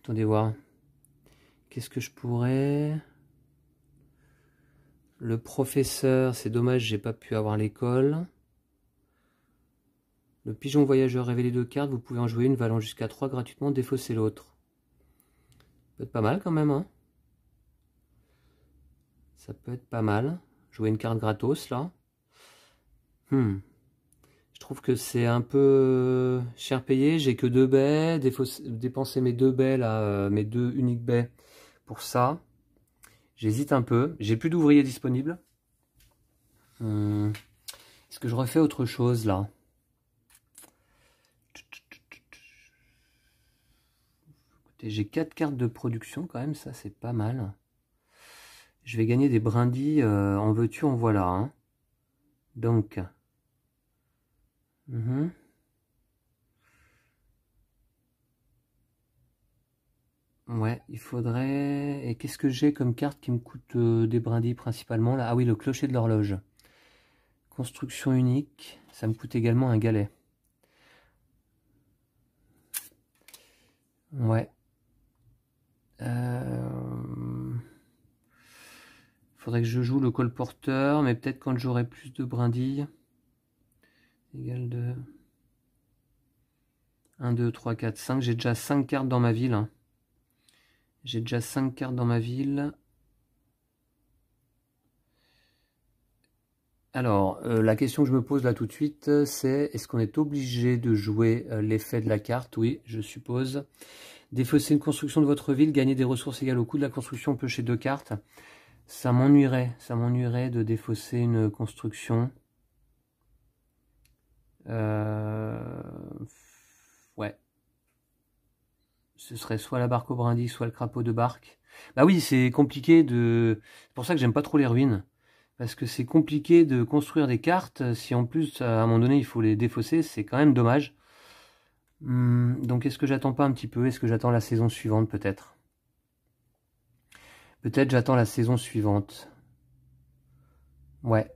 attendez voir. Qu'est-ce que je pourrais... Le professeur, c'est dommage, j'ai pas pu avoir l'école. Le pigeon voyageur, révélé 2 cartes, vous pouvez en jouer une valant jusqu'à 3 gratuitement, défausser l'autre. Ça peut être pas mal quand même, hein. Ça peut être pas mal. Jouer une carte gratos, là. Je trouve que c'est un peu cher payé. J'ai que 2 baies. Dépenser mes 2 baies, là, mes 2 uniques baies pour ça. J'hésite un peu. J'ai plus d'ouvriers disponibles. Est-ce que je refais autre chose, là? J'ai 4 cartes de production quand même, ça c'est pas mal. Je vais gagner des brindilles, en veux-tu, en voilà, hein. Donc, ouais, il faudrait... Et qu'est-ce que j'ai comme carte qui me coûte des brindilles principalement là? Ah oui, le clocher de l'horloge. Construction unique, ça me coûte également un galet. Ouais. Faudrait que je joue le colporteur, mais peut-être quand j'aurai plus de brindilles. Égal de 1, 2, 3, 4, 5. J'ai déjà 5 cartes dans ma ville, hein. J'ai déjà 5 cartes dans ma ville. Alors, la question que je me pose là tout de suite, c'est est-ce qu'on est obligé de jouer l'effet de la carte? Oui, je suppose. Défausser une construction de votre ville, gagner des ressources égales au coût de la construction, piocher 2 cartes. Ça m'ennuierait de défausser une construction. Ouais. Ce serait soit la barque au brindille, soit le crapaud de barque. Bah oui, c'est compliqué de... C'est pour ça que j'aime pas trop les ruines. Parce que c'est compliqué de construire des cartes. Si en plus, à un moment donné, il faut les défausser, c'est quand même dommage. Donc est-ce que j'attends pas un petit peu? Est-ce que j'attends la saison suivante peut-être? Peut-être j'attends la saison suivante. Ouais.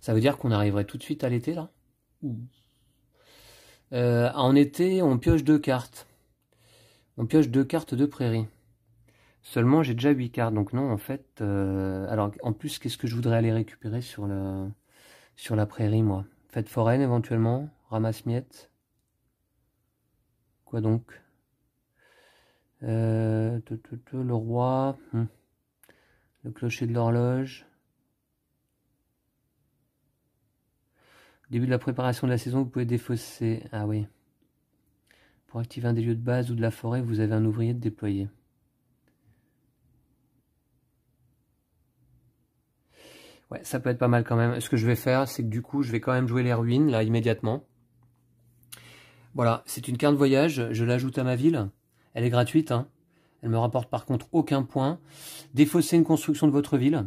Ça veut dire qu'on arriverait tout de suite à l'été là? En été, on pioche 2 cartes. On pioche 2 cartes de prairie. Seulement, j'ai déjà 8 cartes. Donc non, en fait... alors, en plus, qu'est-ce que je voudrais aller récupérer sur la prairie, moi? Fête foraine, éventuellement. Ramasse-miettes. Quoi donc? Le roi. Le clocher de l'horloge. Début de la préparation de la saison, vous pouvez défausser. Ah oui. Pour activer un des lieux de base ou de la forêt, vous avez un ouvrier de déployer. Ouais, ça peut être pas mal quand même. Ce que je vais faire, c'est que du coup, je vais quand même jouer les ruines, là, immédiatement. Voilà, c'est une carte voyage, je l'ajoute à ma ville. Elle est gratuite, hein. Elle me rapporte par contre aucun point. Défausser une construction de votre ville.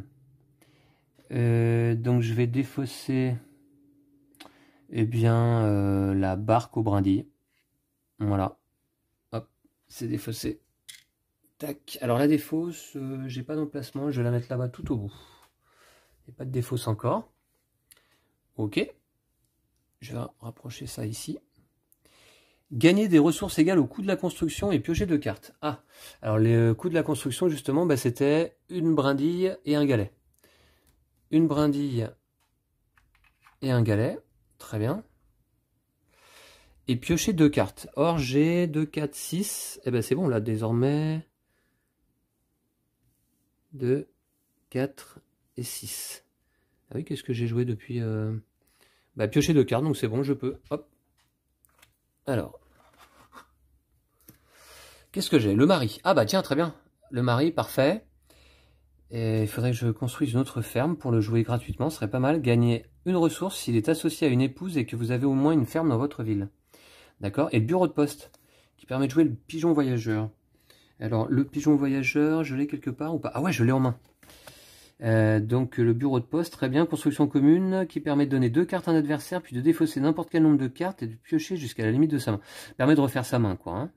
Donc je vais défausser eh bien, la barque aux brindilles. Voilà. Hop, c'est défaussé. Tac. Alors la défausse, j'ai pas d'emplacement, je vais la mettre là-bas tout au bout. Il n'y a pas de défausse encore. Ok. Je vais rapprocher ça ici. Gagner des ressources égales au coût de la construction et piocher 2 cartes. Ah, alors le coût de la construction justement, bah, c'était une brindille et un galet. Une brindille et un galet. Très bien. Et piocher 2 cartes. Or j'ai 2, 4, 6. Et ben c'est bon là désormais. 2, 4 et 6. Ah oui, qu'est-ce que j'ai joué depuis bah, piocher 2 cartes, donc c'est bon, je peux. Hop. Alors. Qu'est-ce que j'ai? Le mari. Ah bah tiens, très bien. Le mari, parfait. Et il faudrait que je construise une autre ferme pour le jouer gratuitement. Ce serait pas mal. Gagner une ressource s'il est associé à une épouse et que vous avez au moins une ferme dans votre ville. D'accord? Et le bureau de poste, qui permet de jouer le pigeon voyageur. Alors, le pigeon voyageur, je l'ai quelque part ou pas? Ah ouais, je l'ai en main. Donc, le bureau de poste, très bien. Construction commune, qui permet de donner 2 cartes à un adversaire, puis de défausser n'importe quel nombre de cartes et de piocher jusqu'à la limite de sa main. Permet de refaire sa main, quoi. Hein.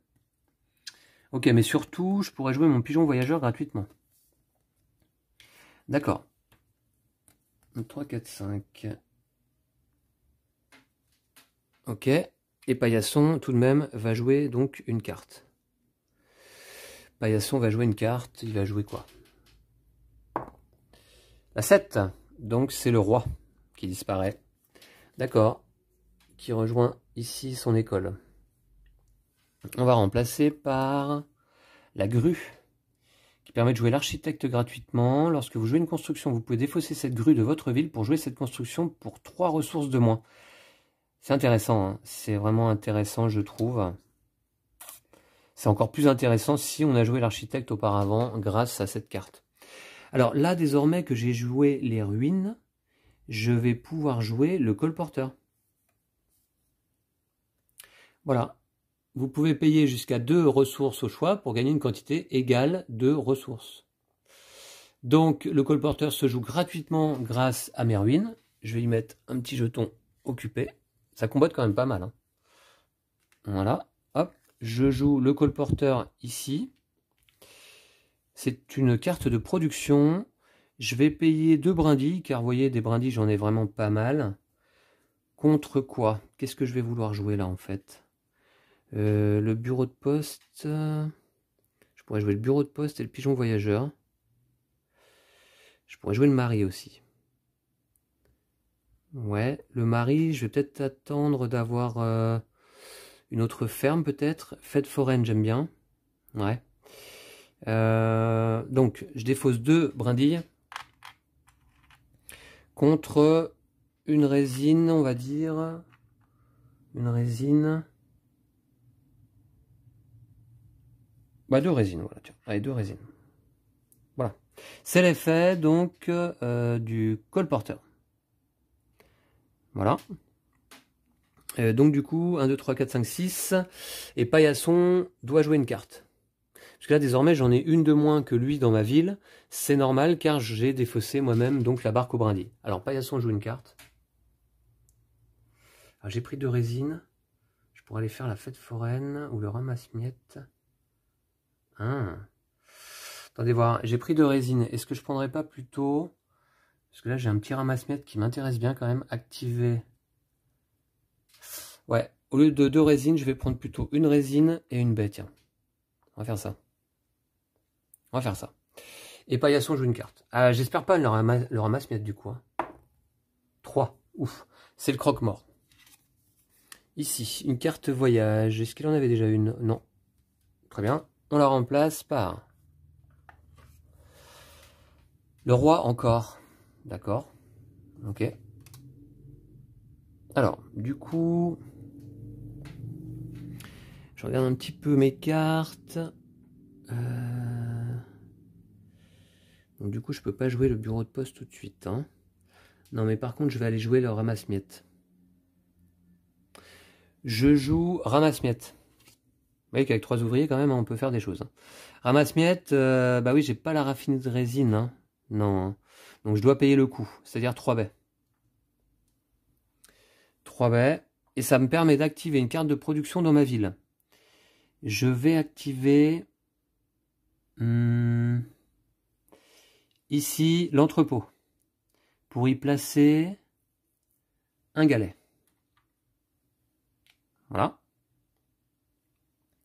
Ok, mais surtout, je pourrais jouer mon pigeon voyageur gratuitement. D'accord. 3, 4, 5. Ok. Et Paillasson, tout de même, va jouer donc une carte. Paillasson va jouer une carte. Il va jouer quoi? La 7. Donc c'est le roi qui disparaît. D'accord. Qui rejoint ici son école. On va remplacer par la grue, qui permet de jouer l'architecte gratuitement. Lorsque vous jouez une construction, vous pouvez défausser cette grue de votre ville pour jouer cette construction pour 3 ressources de moins. C'est intéressant, hein. C'est vraiment intéressant, je trouve. C'est encore plus intéressant si on a joué l'architecte auparavant grâce à cette carte. Alors là, désormais que j'ai joué les ruines, je vais pouvoir jouer le colporteur. Voilà. Vous pouvez payer jusqu'à 2 ressources au choix pour gagner une quantité égale de ressources. Donc le colporteur se joue gratuitement grâce à mes ruines. Je vais y mettre un petit jeton occupé. Ça combatte quand même pas mal. Hein. Voilà. Hop. Je joue le colporteur ici. C'est une carte de production. Je vais payer 2 brindilles, car vous voyez, des brindilles, j'en ai vraiment pas mal. Contre quoi? Qu'est-ce que je vais vouloir jouer là, en fait? Le bureau de poste. Je pourrais jouer le bureau de poste et le pigeon voyageur. Je pourrais jouer le mari aussi. Ouais, le mari, je vais peut-être attendre d'avoir une autre ferme, peut-être. Fête foraine, j'aime bien. Ouais. Donc, je défausse 2 brindilles. Contre une résine, on va dire. Une résine. Bah 2 résines, voilà, tiens. Allez, 2 résines. Voilà. C'est l'effet, donc, du colporteur. Voilà. Donc, du coup, 1, 2, 3, 4, 5, 6. Et Paillasson doit jouer une carte. Parce que là, désormais, j'en ai une de moins que lui dans ma ville. C'est normal, car j'ai défaussé moi-même donc la barque au brindilles. Alors, Paillasson joue une carte. Alors, j'ai pris 2 résines. Je pourrais aller faire la fête foraine ou le ramasse-miettes. Ah. Attendez voir, j'ai pris 2 résines. Est-ce que je prendrais pas plutôt... Parce que là, j'ai un petit ramasse-miettes qui m'intéresse bien quand même. Activer. Ouais, au lieu de 2 résines, je vais prendre plutôt une résine et une baie, tiens. On va faire ça. On va faire ça. Et Paillasson joue une carte. Ah, j'espère pas le ramasse-miettes du coup. Hein. 3. Ouf. C'est le croque-mort. Ici, une carte voyage. Est-ce qu'il en avait déjà une? Non. Très bien. On la remplace par... Le roi encore. D'accord. Ok. Alors, du coup... Je regarde un petit peu mes cartes. Donc du coup, je peux pas jouer le bureau de poste tout de suite. Hein. Non, mais par contre, je vais aller jouer le ramasse-miettes. Je joue ramasse-miettes. Vous voyez qu'avec 3 ouvriers, quand même, on peut faire des choses. Ramasse-miettes, bah oui, j'ai pas la raffinée de résine. Hein. Non. Hein. Donc je dois payer le coût, c'est-à-dire 3 baies. 3 baies. Et ça me permet d'activer une carte de production dans ma ville. Je vais activer... ici, l'entrepôt. Pour y placer un galet. Voilà.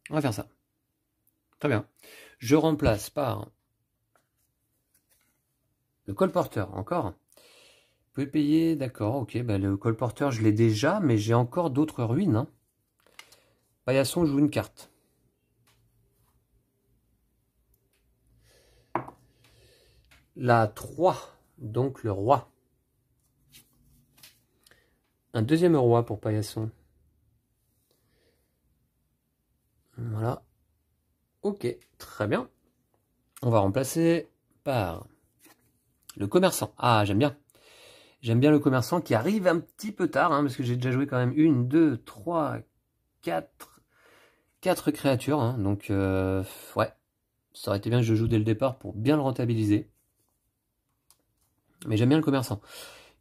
On va faire ça. Très bien. Je remplace par le colporteur, encore. Vous pouvez payer, d'accord, ok. Bah le colporteur, je l'ai déjà, mais j'ai encore d'autres ruines. Hein. Paillasson joue une carte. La 3, donc le roi. Un deuxième roi pour Paillasson. Voilà. Ok, très bien. On va remplacer par le commerçant. Ah, j'aime bien. J'aime bien le commerçant qui arrive un petit peu tard, hein, parce que j'ai déjà joué quand même 1, 2, 3, 4 créatures. Hein, donc, ouais. Ça aurait été bien que je joue dès le départ pour bien le rentabiliser. Mais j'aime bien le commerçant.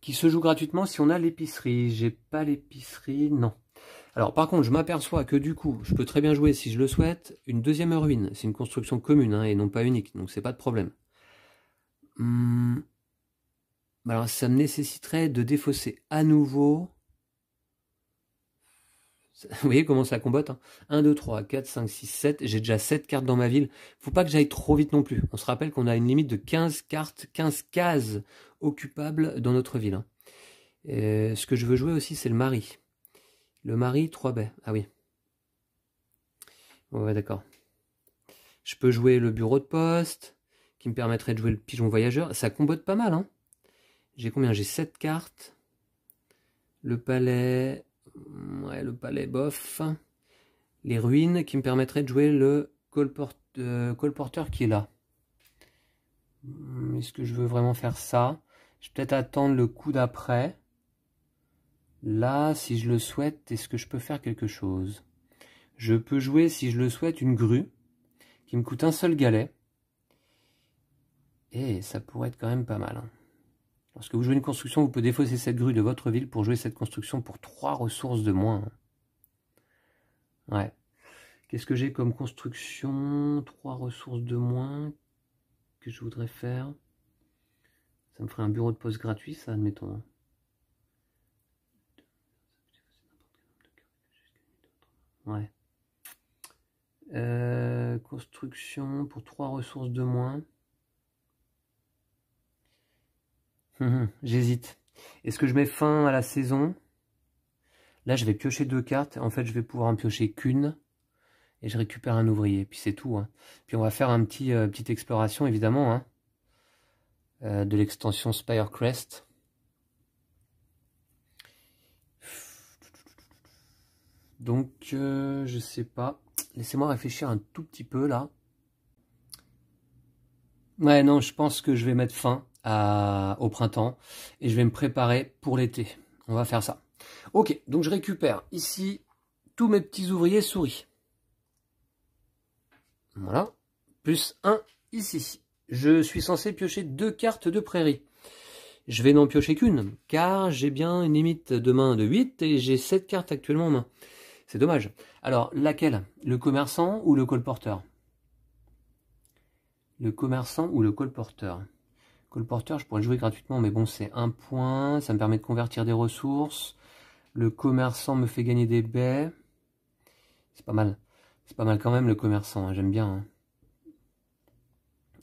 Qui se joue gratuitement si on a l'épicerie. J'ai pas l'épicerie, non. Alors par contre, je m'aperçois que du coup, je peux très bien jouer, si je le souhaite, une deuxième ruine. C'est une construction commune hein, et non pas unique, donc c'est pas de problème. Alors ça me nécessiterait de défausser à nouveau. Vous voyez comment ça combotte hein. 1, 2, 3, 4, 5, 6, 7. J'ai déjà 7 cartes dans ma ville. Faut pas que j'aille trop vite non plus. On se rappelle qu'on a une limite de 15 cartes, 15 cases occupables dans notre ville. Hein. Ce que je veux jouer aussi, c'est le mari. Le mari, 3 baies. Ah oui. Ouais, d'accord. Je peux jouer le bureau de poste, qui me permettrait de jouer le pigeon voyageur. Ça combotte pas mal, hein. J'ai combien? J'ai 7 cartes. Le palais... Ouais, le palais, bof. Les ruines, qui me permettraient de jouer le colporteur qui est là. Est-ce que je veux vraiment faire ça? Je vais peut-être attendre le coup d'après. Là, si je le souhaite, est-ce que je peux faire quelque chose? Je peux jouer, si je le souhaite, une grue qui me coûte un seul galet. Et ça pourrait être quand même pas mal. Hein. Lorsque vous jouez une construction, vous pouvez défausser cette grue de votre ville pour jouer cette construction pour 3 ressources de moins. Ouais. Qu'est-ce que j'ai comme construction? 3 ressources de moins que je voudrais faire. Ça me ferait un bureau de poste gratuit, ça, admettons. Ouais. Construction pour 3 ressources de moins. J'hésite. Est-ce que je mets fin à la saison? Là, je vais piocher 2 cartes. En fait, je vais pouvoir en piocher qu'une. Et je récupère un ouvrier. Puis c'est tout. Hein. Puis on va faire un petite exploration, évidemment. Hein, de l'extension Spirecrest. Donc, je sais pas. Laissez-moi réfléchir un tout petit peu, là. Ouais, non, je pense que je vais mettre fin au printemps. Et je vais me préparer pour l'été. On va faire ça. Ok, donc je récupère ici tous mes petits ouvriers souris. Voilà. Plus 1 ici. Je suis censé piocher 2 cartes de prairie. Je vais n'en piocher qu'une, car j'ai bien une limite de main de 8 et j'ai 7 cartes actuellement en main. C'est dommage. Alors, laquelle? Le commerçant ou le colporteur? Le commerçant ou le colporteur? Colporteur, je pourrais le jouer gratuitement, mais bon, c'est 1 point. Ça me permet de convertir des ressources. Le commerçant me fait gagner des baies. C'est pas mal. C'est pas mal quand même, le commerçant. Hein, j'aime bien. Hein.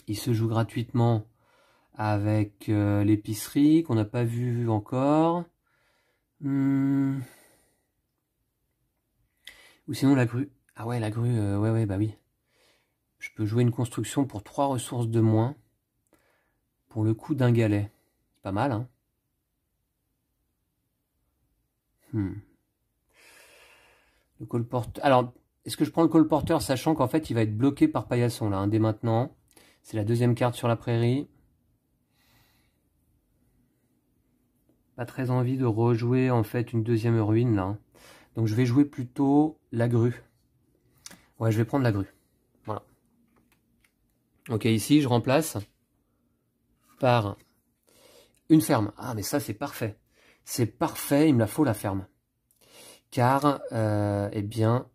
Il se joue gratuitement avec l'épicerie, qu'on n'a pas vu encore. Ou sinon la grue. Ah ouais, la grue, ouais, bah oui. Je peux jouer une construction pour 3 ressources de moins. Pour le coût d'un galet. C'est pas mal, hein. Le colporteur. Alors, est-ce que je prends le colporteur, sachant qu'en fait, il va être bloqué par Paillasson, là, hein, dès maintenant. C'est la deuxième carte sur la prairie. Pas très envie de rejouer, en fait, une deuxième ruine, là. Donc je vais jouer plutôt la grue. Ouais, je vais prendre la grue. Voilà. Ok, ici, je remplace par une ferme. Ah, mais ça, c'est parfait. C'est parfait, il me la faut, la ferme. Car, eh bien,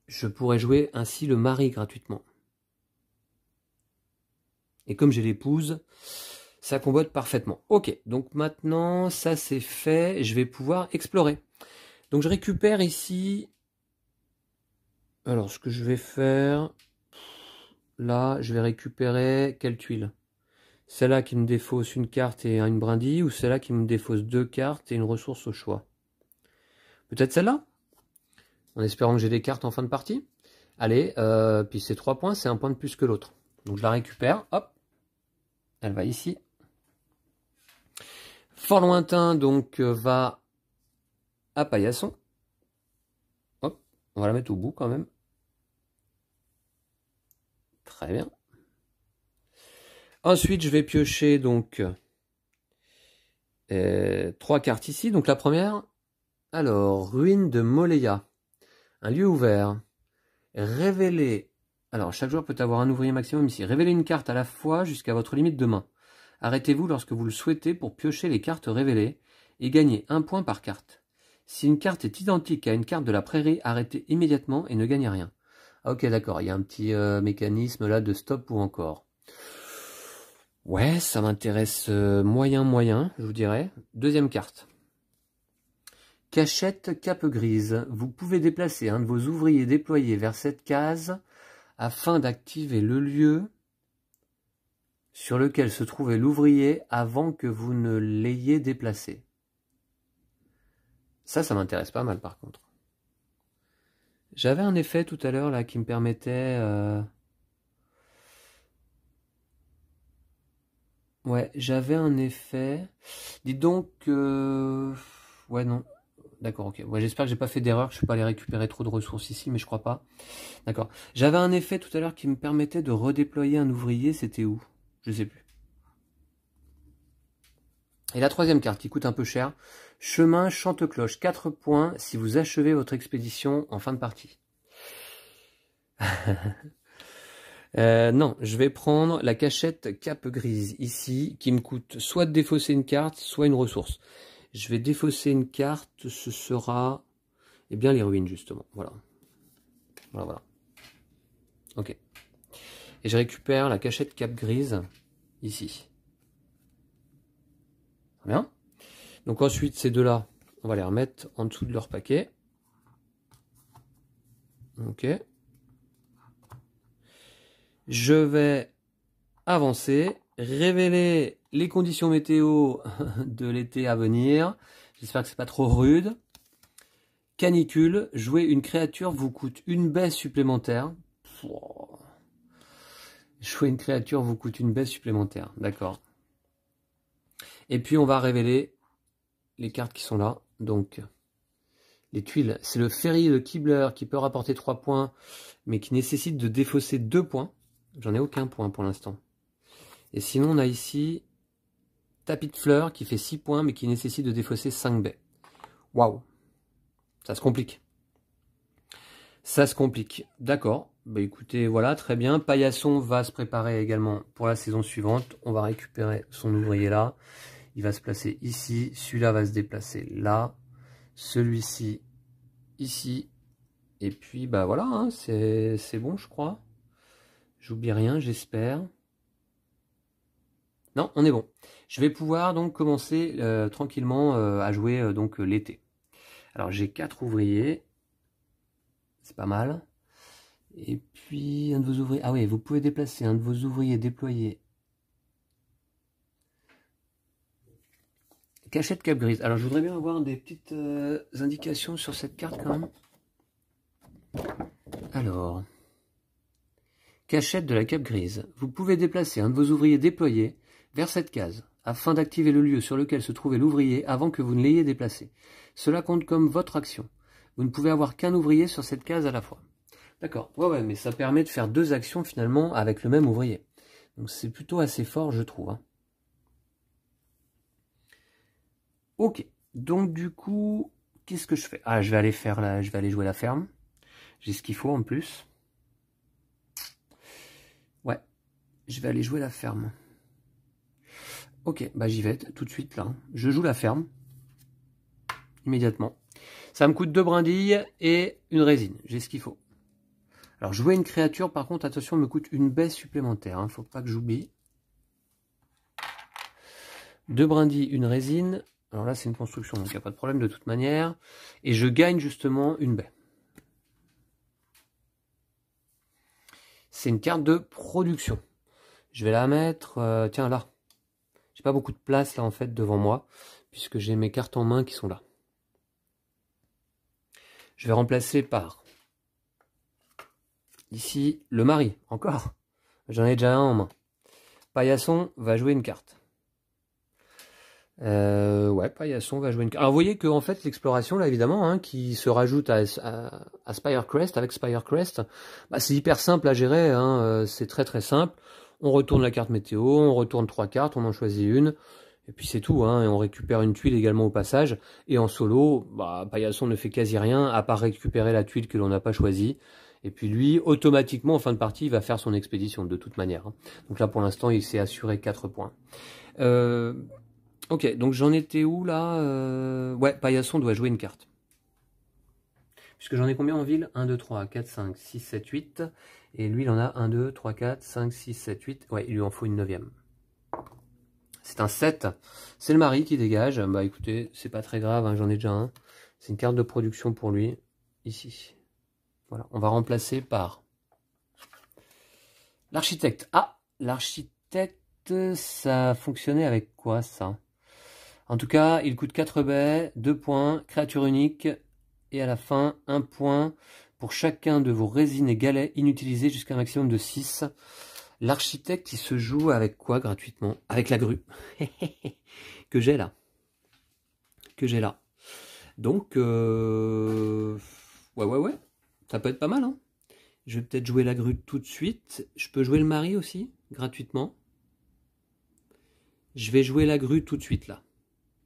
je pourrais jouer ainsi le mari gratuitement. Et comme j'ai l'épouse, ça combote parfaitement. Ok, donc maintenant, ça c'est fait, je vais pouvoir explorer. Donc je récupère ici... Alors, ce que je vais faire... Là, je vais récupérer quelle tuile? Celle-là qui me défausse une carte et une brindille, ou celle-là qui me défausse 2 cartes et une ressource au choix? Peut-être celle-là? En espérant que j'ai des cartes en fin de partie. Allez, puis c'est 3 points, c'est un point de plus que l'autre. Donc je la récupère, hop. Elle va ici. Fort lointain, donc, va à Paillasson. Hop, on va la mettre au bout quand même. Très bien. Ensuite, je vais piocher donc 3 cartes ici. Donc la première, alors, ruine de Moléa. Un lieu ouvert. Révéler. Alors, chaque joueur peut avoir un ouvrier maximum ici. Révélez une carte à la fois jusqu'à votre limite de main. Arrêtez-vous lorsque vous le souhaitez pour piocher les cartes révélées et gagner 1 point par carte. Si une carte est identique à une carte de la prairie, arrêtez immédiatement et ne gagnez rien. Ah, ok, d'accord, il y a un petit mécanisme là de stop ou encore. Ouais, ça m'intéresse moyen, je vous dirais. Deuxième carte. Cachette cape grise. Vous pouvez déplacer un de vos ouvriers déployés vers cette case afin d'activer le lieu sur lequel se trouvait l'ouvrier avant que vous ne l'ayez déplacé. Ça m'intéresse pas mal par contre. J'avais un effet tout à l'heure là qui me permettait... Ouais, j'avais un effet... Dites donc... Ouais, non. D'accord, ok. Ouais, j'espère que j'ai pas fait d'erreur, que je ne vais pas aller récupérer trop de ressources ici, mais je crois pas. D'accord. J'avais un effet tout à l'heure qui me permettait de redéployer un ouvrier, c'était où? Je sais plus. Et la troisième carte qui coûte un peu cher. Chemin Chante-Cloche, 4 points si vous achevez votre expédition en fin de partie. Non, je vais prendre la cachette cape grise ici, qui me coûte soit de défausser une carte, soit une ressource. Je vais défausser une carte, ce sera... Eh bien, les ruines, justement. Voilà. Voilà. Ok. Et je récupère la cachette cape grise, ici. Très bien. Donc ensuite, ces deux-là, on va les remettre en dessous de leur paquet. Ok. Je vais avancer, révéler les conditions météo de l'été à venir. J'espère que c'est pas trop rude. Canicule, jouer une créature vous coûte une baisse supplémentaire. Jouer une créature vous coûte une baisse supplémentaire, d'accord. Et puis on va révéler les cartes qui sont là. Donc, les tuiles, c'est le ferry de Kibler qui peut rapporter 3 points, mais qui nécessite de défausser 2 points. J'en ai aucun point pour l'instant. Et sinon, on a ici tapis de fleurs qui fait 6 points, mais qui nécessite de défausser 5 baies. Waouh, ça se complique. Ça se complique. D'accord. Bah écoutez, voilà, très bien. Paillasson va se préparer également pour la saison suivante. On va récupérer son ouvrier là. Il va se placer ici. Celui-là va se déplacer là. Celui-ci ici. Et puis, bah voilà, hein, c'est bon, je crois. J'oublie rien, j'espère. Non, on est bon. Je vais pouvoir donc commencer tranquillement à jouer donc l'été. Alors, j'ai 4 ouvriers. C'est pas mal. Et puis, un de vos ouvriers... Ah oui, vous pouvez déplacer un de vos ouvriers déployés. Cachette cape grise. Alors, je voudrais bien avoir des petites indications sur cette carte quand même. Alors... Cachette de la cape grise. Vous pouvez déplacer un de vos ouvriers déployés vers cette case, afin d'activer le lieu sur lequel se trouvait l'ouvrier avant que vous ne l'ayez déplacé. Cela compte comme votre action. Vous ne pouvez avoir qu'un ouvrier sur cette case à la fois. D'accord, ouais, mais ça permet de faire 2 actions finalement avec le même ouvrier. Donc c'est plutôt assez fort, je trouve. Hein. Ok, donc du coup, qu'est-ce que je fais? Ah, je vais aller jouer la ferme. J'ai ce qu'il faut en plus. Ouais, je vais aller jouer la ferme. Ok, bah j'y vais tout de suite là. Je joue la ferme. Immédiatement. Ça me coûte 2 brindilles et une résine. J'ai ce qu'il faut. Alors jouer une créature, par contre, attention, me coûte une baisse supplémentaire. Faut pas que j'oublie. 2 brindilles, une résine. Alors là, c'est une construction, donc il n'y a pas de problème de toute manière. Et je gagne justement une baie. C'est une carte de production. Je vais la mettre, tiens là. J'ai pas beaucoup de place là en fait devant moi, puisque j'ai mes cartes en main qui sont là. Je vais remplacer par, ici, le mari, encore. J'en ai déjà un en main. Paillasson va jouer une carte. Ouais, Paillasson va jouer une carte. Alors vous voyez que en fait l'exploration là évidemment, hein, qui se rajoute à Spirecrest, avec Spirecrest, bah, c'est hyper simple à gérer, hein, c'est très très simple. On retourne la carte météo, on retourne 3 cartes, on en choisit une. Et puis c'est tout, hein, et on récupère une tuile également au passage. Et en solo, bah, Paillasson ne fait quasi rien, à part récupérer la tuile que l'on n'a pas choisie. Et puis lui, automatiquement, en fin de partie, il va faire son expédition, de toute manière. Hein. Donc là, pour l'instant, il s'est assuré 4 points. Ok, donc j'en étais où, là? Ouais, Paillasson doit jouer une carte. Puisque j'en ai combien en ville? 1, 2, 3, 4, 5, 6, 7, 8. Et lui, il en a 1, 2, 3, 4, 5, 6, 7, 8. Ouais, il lui en faut une 9e. C'est un 7. C'est le mari qui dégage. Bah écoutez, c'est pas très grave, hein, j'en ai déjà un. C'est une carte de production pour lui. Ici. Voilà, on va remplacer par l'architecte. Ah, l'architecte, ça fonctionnait avec quoi ça? En tout cas, il coûte 4 baies, 2 points, créature unique. Et à la fin, 1 point pour chacun de vos résines et galets inutilisés jusqu'à un maximum de 6. L'architecte, il se joue avec quoi gratuitement? Avec la grue. Que j'ai là. Que j'ai là. Donc, ouais. Ça peut être pas mal, hein. Je vais peut-être jouer la grue tout de suite. Je peux jouer le mari aussi, gratuitement. Je vais jouer la grue tout de suite, là.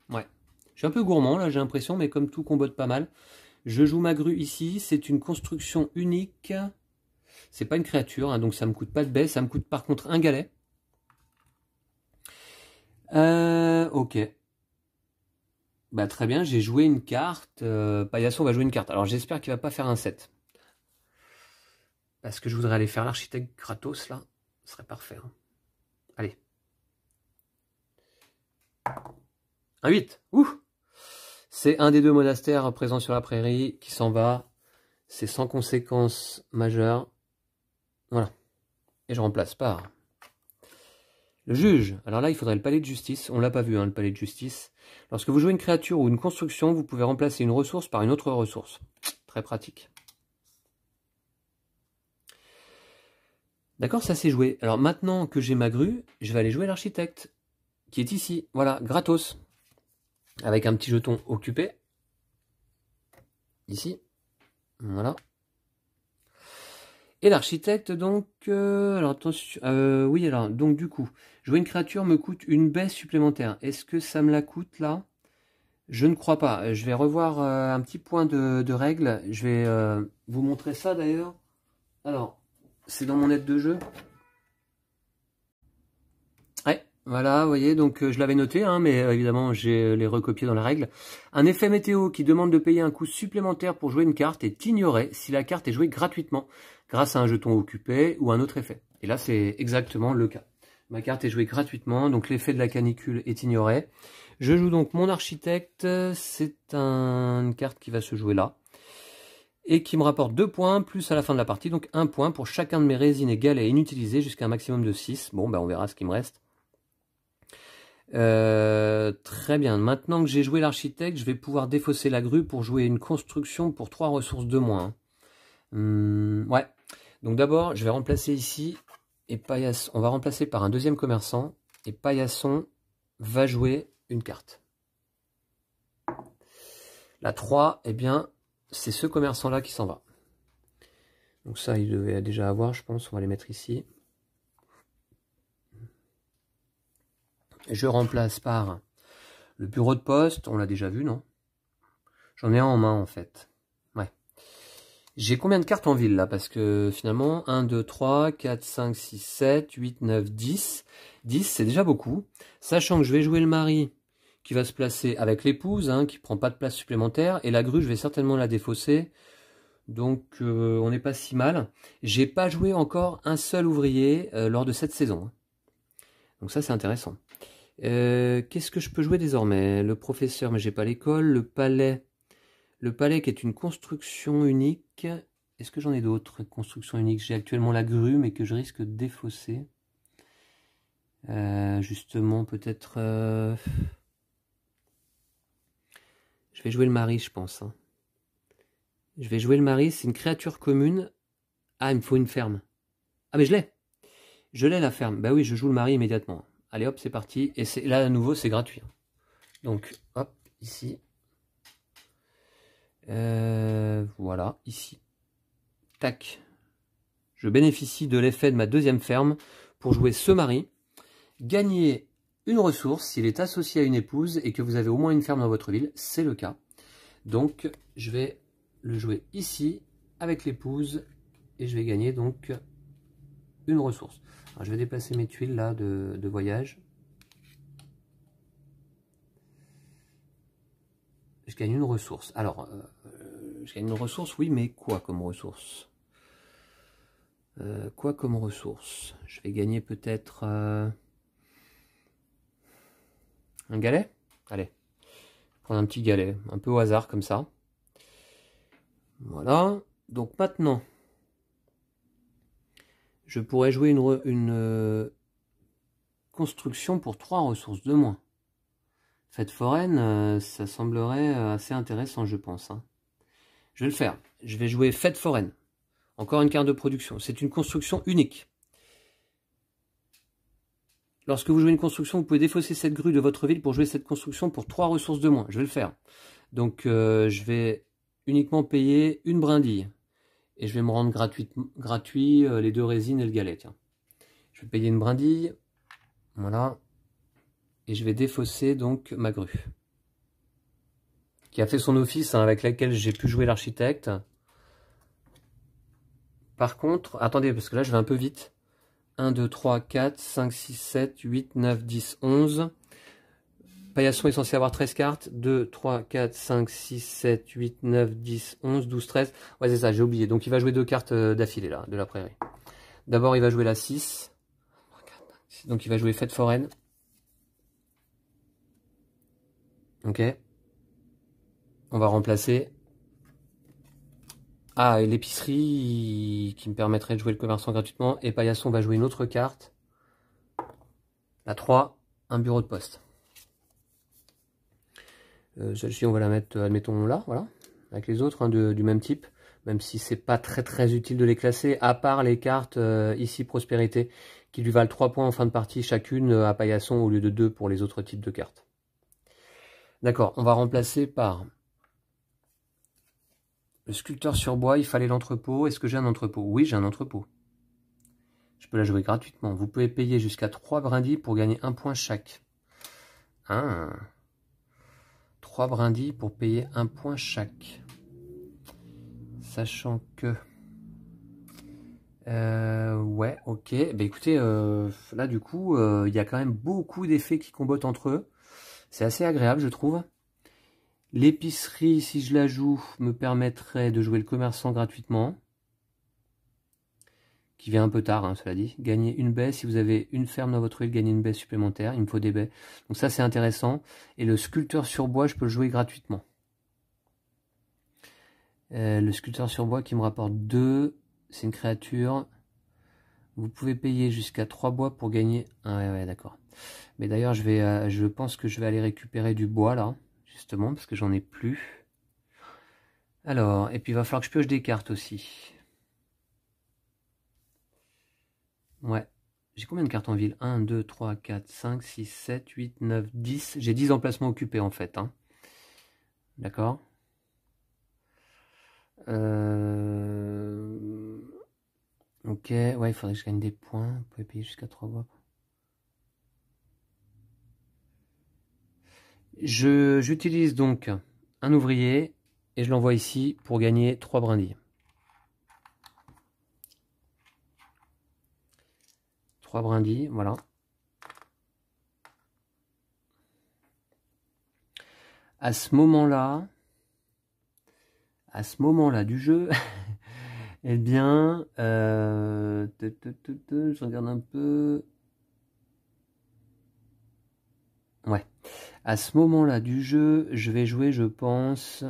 Ouais. Je suis un peu gourmand, là, j'ai l'impression, mais comme tout combote pas mal. Je joue ma grue ici. C'est une construction unique. C'est pas une créature, hein, donc ça me coûte pas de baie. Ça me coûte par contre un galet. Ok. Bah très bien, j'ai joué une carte. Paillasson va jouer une carte. Alors j'espère qu'il va pas faire un 7. Parce que je voudrais aller faire l'architecte gratos là. Ce serait parfait. Hein. Allez. Un 8. Ouh. C'est un des 2 monastères présents sur la prairie qui s'en va. C'est sans conséquence majeure. Voilà. Et je remplace par le juge. Alors là, il faudrait le palais de justice. On l'a pas vu, hein, le palais de justice. Lorsque vous jouez une créature ou une construction, vous pouvez remplacer une ressource par une autre ressource. Très pratique. D'accord, ça c'est joué. Alors maintenant que j'ai ma grue, je vais aller jouer l'architecte, qui est ici. Voilà, gratos. Avec un petit jeton occupé. Ici. Voilà. Et l'architecte, donc... alors attention... oui, alors, donc du coup, jouer une créature me coûte une baisse supplémentaire. Est-ce que ça me la coûte, là? Je ne crois pas. Je vais revoir un petit point de règle. Je vais vous montrer ça, d'ailleurs. Alors, c'est dans mon aide de jeu. Ouais, voilà, vous voyez, donc je l'avais noté, hein, mais évidemment, je l'ai recopié dans la règle. Un effet météo qui demande de payer un coût supplémentaire pour jouer une carte est ignoré si la carte est jouée gratuitement, grâce à un jeton occupé ou un autre effet. Et là, c'est exactement le cas. Ma carte est jouée gratuitement, donc l'effet de la canicule est ignoré. Je joue donc mon architecte, c'est une carte qui va se jouer là. Et qui me rapporte 2 points, plus à la fin de la partie, donc 1 point pour chacun de mes résines et galets inutilisés jusqu'à un maximum de 6. Bon, ben on verra ce qui me reste. Très bien, maintenant que j'ai joué l'architecte, je vais pouvoir défausser la grue pour jouer une construction pour 3 ressources de moins. Ouais, donc d'abord je vais remplacer ici, et Paillasson, on va remplacer par un deuxième commerçant, et Paillasson va jouer une carte. La 3, eh bien, c'est ce commerçant-là qui s'en va. Donc ça, il devait déjà avoir, je pense, on va les mettre ici. Je remplace par le bureau de poste, on l'a déjà vu, non? J'en ai un en main en fait. Ouais. J'ai combien de cartes en ville là? Parce que finalement, 1, 2, 3, 4, 5, 6, 7, 8, 9, 10. 10, c'est déjà beaucoup. Sachant que je vais jouer le mari qui va se placer avec l'épouse, hein, qui prend pas de place supplémentaire. Et la grue, je vais certainement la défausser. Donc on n'est pas si mal. J'ai pas joué encore un seul ouvrier lors de cette saison. Hein. Donc ça, c'est intéressant. Qu'est-ce que je peux jouer désormais? Le professeur, mais j'ai pas l'école. Le palais. Le palais qui est une construction unique. Est-ce que j'en ai d'autres constructions uniques? J'ai actuellement la grue, mais que je risque de défausser. Justement, peut-être... Je vais jouer le mari, je pense. Hein. Je vais jouer le mari, c'est une créature commune. Ah, il me faut une ferme. Ah, mais je l'ai. Je l'ai la ferme. Bah oui, je joue le mari immédiatement. Allez hop, c'est parti. Et là, à nouveau, c'est gratuit. Donc, hop, ici. Voilà, ici. Tac. Je bénéficie de l'effet de ma deuxième ferme pour jouer ce mari. Gagner une ressource s'il est associé à une épouse et que vous avez au moins une ferme dans votre ville. C'est le cas. Donc, je vais le jouer ici avec l'épouse et je vais gagner donc une ressource. Alors, je vais déplacer mes tuiles là de voyage. Je gagne une ressource. Alors, je gagne une ressource, oui, mais quoi comme ressource? Quoi comme ressource? Je vais gagner peut-être un galet? Allez, prendre un petit galet, un peu au hasard comme ça. Voilà. Donc maintenant, je pourrais jouer une construction pour 3 ressources de moins. Fête foraine, ça semblerait assez intéressant, je pense. Hein. Je vais le faire. Je vais jouer Fête foraine. Encore une carte de production. C'est une construction unique. Lorsque vous jouez une construction, vous pouvez défausser cette grue de votre ville pour jouer cette construction pour 3 ressources de moins. Je vais le faire. Donc, je vais uniquement payer une brindille. Et je vais me rendre gratuit les 2 résines et le galet. Tiens. Je vais payer une brindille. Voilà. Et je vais défausser donc ma grue. Qui a fait son office, hein, avec laquelle j'ai pu jouer l'architecte. Par contre, attendez, parce que là je vais un peu vite. 1, 2, 3, 4, 5, 6, 7, 8, 9, 10, 11. Paillasson est censé avoir 13 cartes. 2, 3, 4, 5, 6, 7, 8, 9, 10, 11, 12, 13. Ouais, c'est ça, j'ai oublié. Donc il va jouer 2 cartes d'affilée là, de la prairie. D'abord, il va jouer la 6. Donc il va jouer Fête foraine. Ok. On va remplacer. Ah, et l'épicerie qui me permettrait de jouer le commerçant gratuitement. Et Paillasson va jouer une autre carte. La 3, un bureau de poste. Celle-ci, on va la mettre, admettons, là, voilà. Avec les autres, hein, du même type. Même si c'est pas très utile de les classer. À part les cartes, ici, Prospérité, qui lui valent 3 points en fin de partie chacune à Paillasson au lieu de 2 pour les autres types de cartes. D'accord, on va remplacer par... Le sculpteur sur bois, il fallait l'entrepôt. Est-ce que j'ai un entrepôt? Oui, j'ai un entrepôt. Je peux la jouer gratuitement. Vous pouvez payer jusqu'à 3 brindilles pour gagner 1 point chaque. 3 brindilles pour payer 1 point chaque. Sachant que... ouais, ok. Bah écoutez, là du coup, il y a quand même beaucoup d'effets qui combattent entre eux. C'est assez agréable, je trouve. L'épicerie, si je la joue, me permettrait de jouer le commerçant gratuitement. Qui vient un peu tard, hein, cela dit. Gagner une baie, si vous avez une ferme dans votre île, gagnez une baie supplémentaire. Il me faut des baies. Donc ça, c'est intéressant. Et le sculpteur sur bois, je peux le jouer gratuitement. Le sculpteur sur bois qui me rapporte 2. C'est une créature. Vous pouvez payer jusqu'à 3 bois pour gagner... Ah ouais, d'accord. Mais d'ailleurs, je pense que je vais aller récupérer du bois, là. Justement, parce que j'en ai plus. Alors, et puis il va falloir que je pioche des cartes aussi. Ouais. J'ai combien de cartes en ville? 1, 2, 3, 4, 5, 6, 7, 8, 9, 10. J'ai 10 emplacements occupés en fait. Hein. D'accord. Ok, ouais, il faudrait que je gagne des points. Vous pouvez payer jusqu'à 3 voix. J'utilise donc un ouvrier et je l'envoie ici pour gagner 3 brindilles. 3 brindilles, voilà. À ce moment-là du jeu, eh bien, je regarde un peu. Ouais. À ce moment-là du jeu, je vais jouer, je pense.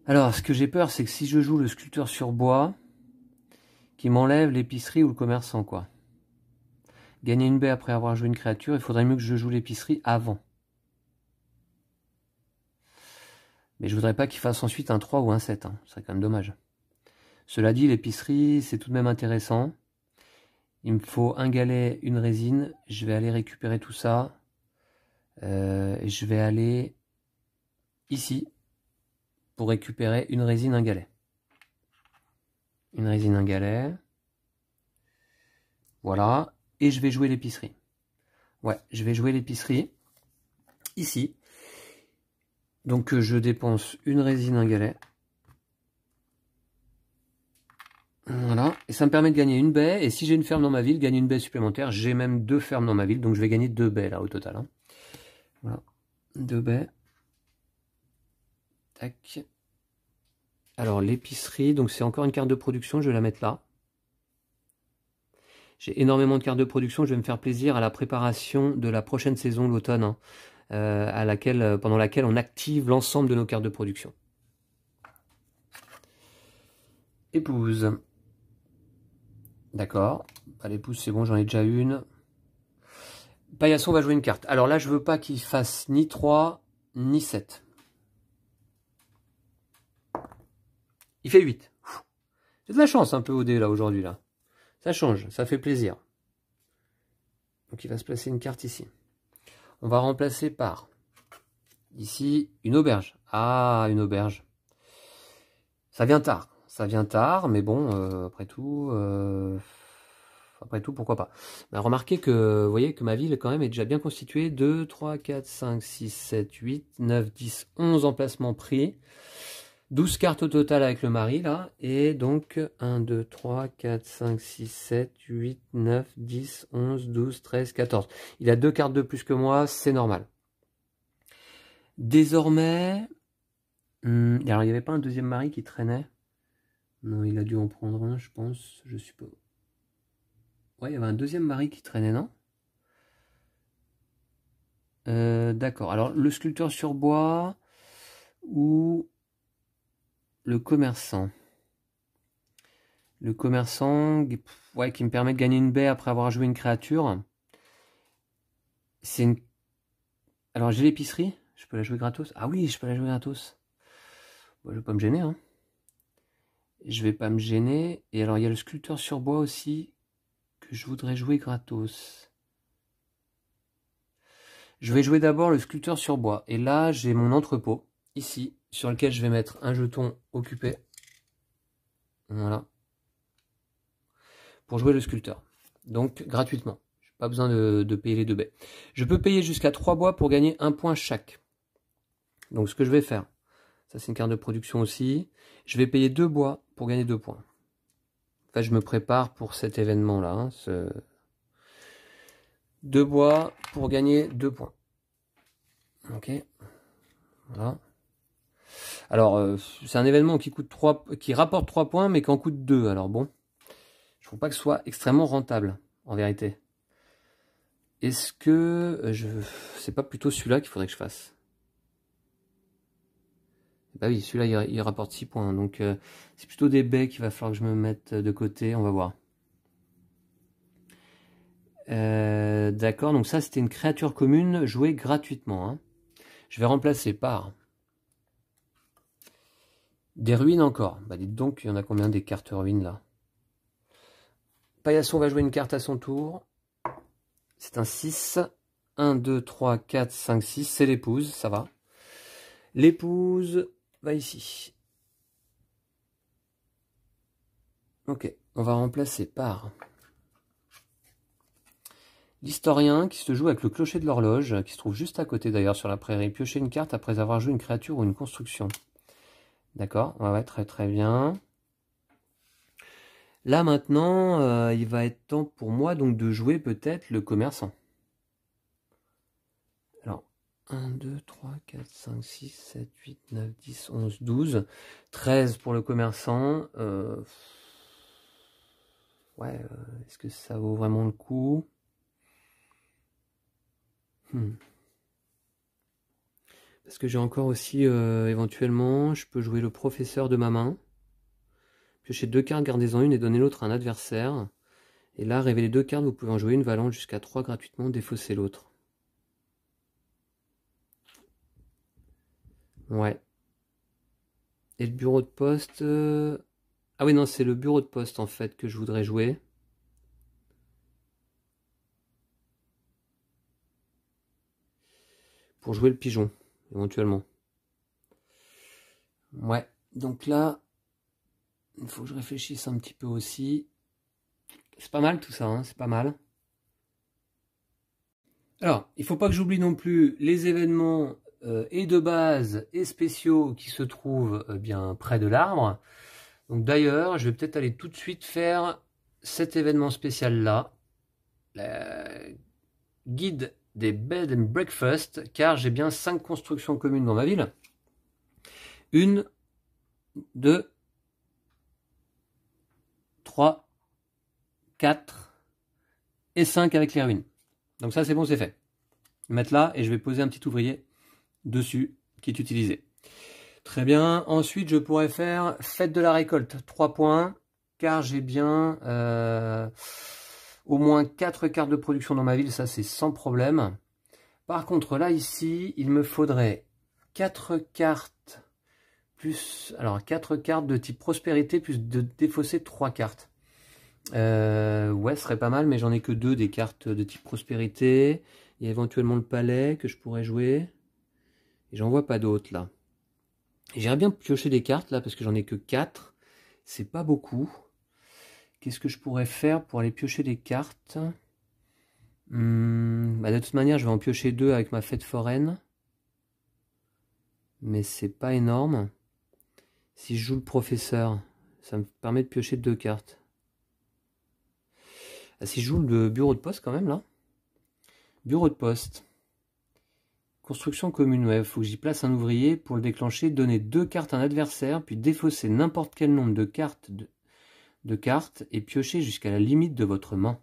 Alors, ce que j'ai peur, c'est que si je joue le sculpteur sur bois, qu'il m'enlève l'épicerie ou le commerçant, quoi. Gagner une baie après avoir joué une créature, il faudrait mieux que je joue l'épicerie avant. Mais je voudrais pas qu'il fasse ensuite un 3 ou un 7, hein. Ce serait quand même dommage. Cela dit, l'épicerie, c'est tout de même intéressant. Il me faut un galet, une résine. Je vais aller récupérer tout ça. Je vais aller ici pour récupérer une résine, un galet. Une résine, un galet. Voilà. Et je vais jouer l'épicerie. Ouais, je vais jouer l'épicerie. Ici. Donc je dépense une résine, un galet. Voilà. Et ça me permet de gagner une baie. Et si j'ai une ferme dans ma ville, gagner une baie supplémentaire. J'ai même 2 fermes dans ma ville. Donc je vais gagner 2 baies là au total. Hein. Voilà. 2 baies. Tac. Alors l'épicerie, donc c'est encore une carte de production, je vais la mettre là. J'ai énormément de cartes de production, je vais me faire plaisir à la préparation de la prochaine saison, l'automne, hein, pendant laquelle on active l'ensemble de nos cartes de production. Épouse. D'accord. Pas l'épouse, c'est bon, j'en ai déjà une. Paillasson va jouer une carte. Alors là, je veux pas qu'il fasse ni 3, ni 7. Il fait 8. J'ai de la chance un peu au dé là aujourd'hui là. Ça change, ça fait plaisir. Donc il va se placer une carte ici. On va remplacer par ici une auberge. Ah, une auberge. Ça vient tard, mais bon, après tout, pourquoi pas. Mais remarquez que, vous voyez que ma ville quand même est déjà bien constituée. 2, 3, 4, 5, 6, 7, 8, 9, 10, 11 emplacements pris. 12 cartes au total avec le mari, là. Et donc, 1, 2, 3, 4, 5, 6, 7, 8, 9, 10, 11, 12, 13, 14. Il a 2 cartes de plus que moi, c'est normal. Désormais... alors, il n'y avait pas un deuxième mari qui traînait? Non, il a dû en prendre un, je pense, je suppose. Ouais, il y avait un deuxième mari qui traînait, non? D'accord. Alors, le sculpteur sur bois ou le commerçant? Le commerçant, ouais, qui me permet de gagner une baie après avoir joué une créature. C'est une... Alors, j'ai l'épicerie. Je peux la jouer gratos? Ah oui, je peux la jouer gratos. Bon, je vais pas me gêner, hein. Je vais pas me gêner. Et alors, il y a le sculpteur sur bois aussi que je voudrais jouer gratos. Je vais jouer d'abord le sculpteur sur bois. Et là, j'ai mon entrepôt, ici, sur lequel je vais mettre un jeton occupé. Voilà. Pour jouer le sculpteur. Donc, gratuitement. Je n'ai pas besoin de payer les 2 baies. Je peux payer jusqu'à 3 bois pour gagner 1 point chaque. Donc, ce que je vais faire, ça c'est une carte de production aussi. Je vais payer 2 bois pour gagner 2 points. En fait, je me prépare pour cet événement-là. Hein, 2 bois pour gagner 2 points. Ok. Voilà. Alors, c'est un événement qui coûte 3, qui rapporte 3 points, mais qui en coûte 2. Alors bon, je ne trouve pas que ce soit extrêmement rentable, en vérité. Est-ce que c'est pas plutôt celui-là qu'il faudrait que je fasse? Bah oui, celui-là, il rapporte 6 points. Donc, c'est plutôt des baies qu'il va falloir que je me mette de côté. On va voir. D'accord, donc ça, c'était une créature commune jouée gratuitement. Hein. Je vais remplacer par... des ruines encore. Bah dites donc, il y en a combien des cartes ruines là? Paillasson va jouer une carte à son tour. C'est un 6. 1, 2, 3, 4, 5, 6. C'est l'épouse, ça va. L'épouse va ici. Ok, on va remplacer par L'historien qui se joue avec le clocher de l'horloge, qui se trouve juste à côté d'ailleurs sur la prairie. Piocher une carte après avoir joué une créature ou une construction. D'accord, ouais, très très bien. Là maintenant, il va être temps pour moi donc de jouer peut-être le commerçant. Alors, 1, 2, 3, 4, 5, 6, 7, 8, 9, 10, 11, 12. 13 pour le commerçant. Ouais, est-ce que ça vaut vraiment le coup? Parce que j'ai encore aussi, éventuellement, je peux jouer le professeur de ma main. Piocher 2 cartes, gardez-en une et donnez l'autre à un adversaire. Et là, révélez 2 cartes, vous pouvez en jouer une valant jusqu'à 3 gratuitement, défausser l'autre. Ouais. Et le bureau de poste... Ah oui, non, c'est le bureau de poste, en fait, que je voudrais jouer. Pour jouer le pigeon, éventuellement. Ouais, donc là, il faut que je réfléchisse un petit peu aussi. C'est pas mal tout ça, hein, c'est pas mal. Alors, il ne faut pas que j'oublie non plus les événements et de base et spéciaux qui se trouvent bien près de l'arbre. Donc d'ailleurs, je vais peut-être aller tout de suite faire cet événement spécial là, le guide des bed and breakfast, car j'ai bien 5 constructions communes dans ma ville. 1, 2, 3, 4 et 5 avec les ruines. Donc ça c'est bon, c'est fait. Je vais mettre là et je vais poser un petit ouvrier dessus qui est utilisé. Très bien, ensuite je pourrais faire fête de la récolte, 3 points, car j'ai bien au moins 4 cartes de production dans ma ville, ça c'est sans problème. Par contre là ici, il me faudrait 4 cartes, plus, alors 4 cartes de type prospérité, plus de défausser 3 cartes. Ouais, ce serait pas mal, mais j'en ai que 2 des cartes de type prospérité. Il y a éventuellement le palais que je pourrais jouer. Et j'en vois pas d'autres là. J'aimerais bien piocher des cartes là parce que j'en ai que 4. C'est pas beaucoup. Qu'est-ce que je pourrais faire pour aller piocher des cartes? Bah de toute manière, je vais en piocher 2 avec ma fête foraine. Mais c'est pas énorme. Si je joue le professeur, ça me permet de piocher 2 cartes. Ah, si je joue le bureau de poste quand même là. Bureau de poste. Construction commune, ouais, il faut que j'y place un ouvrier. Pour le déclencher, donner 2 cartes à un adversaire, puis défausser n'importe quel nombre de cartes, et piocher jusqu'à la limite de votre main.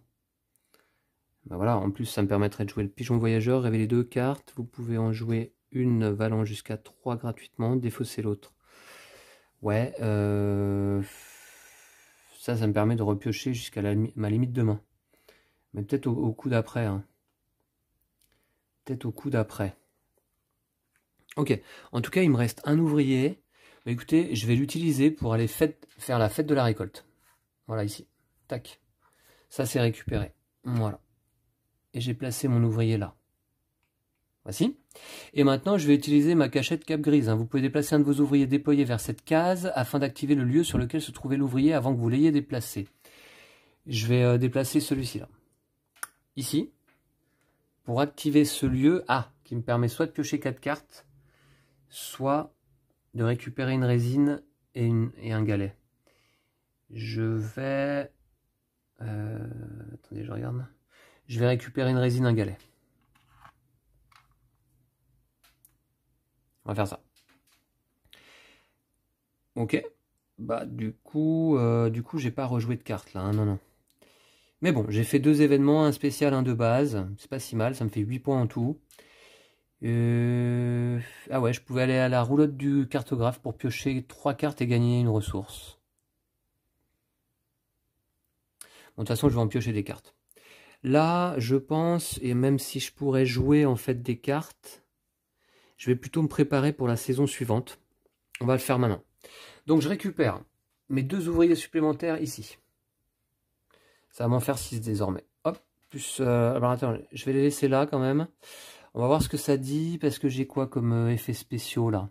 Ben voilà, en plus ça me permettrait de jouer le pigeon voyageur, révéler 2 cartes. Vous pouvez en jouer une valant jusqu'à 3 gratuitement, défausser l'autre. Ouais, ça me permet de repiocher jusqu'à ma limite de main. Mais peut-être au coup d'après. Hein. Peut-être au coup d'après. Ok, en tout cas il me reste un ouvrier. Bah, écoutez, je vais l'utiliser pour aller faire la fête de la récolte. Voilà ici, tac. Ça c'est récupéré, voilà. Et j'ai placé mon ouvrier là. Voici. Et maintenant je vais utiliser ma cachette cape grise. Vous pouvez déplacer un de vos ouvriers déployés vers cette case afin d'activer le lieu sur lequel se trouvait l'ouvrier avant que vous l'ayez déplacé. Je vais déplacer celui-ci là. Ici. Pour activer ce lieu, qui me permet soit de piocher 4 cartes, soit de récupérer une résine et un galet. Je vais... attendez, je regarde. Je vais récupérer une résine, un galet. On va faire ça. Ok. Bah du coup j'ai pas rejoué de cartes là, hein, non, non. Mais bon, j'ai fait 2 événements, un spécial, un de base. C'est pas si mal, ça me fait 8 points en tout. Ah ouais, je pouvais aller à la roulotte du cartographe pour piocher 3 cartes et gagner une ressource. Bon, de toute façon, je vais en piocher des cartes. Là, je pense, et même si je pourrais jouer en fait des cartes, je vais plutôt me préparer pour la saison suivante. On va le faire maintenant. Donc je récupère mes 2 ouvriers supplémentaires ici. Ça va m'en faire 6 désormais. Hop, plus... alors attends, je vais les laisser là quand même. On va voir ce que ça dit, parce que j'ai quoi comme effets spéciaux là.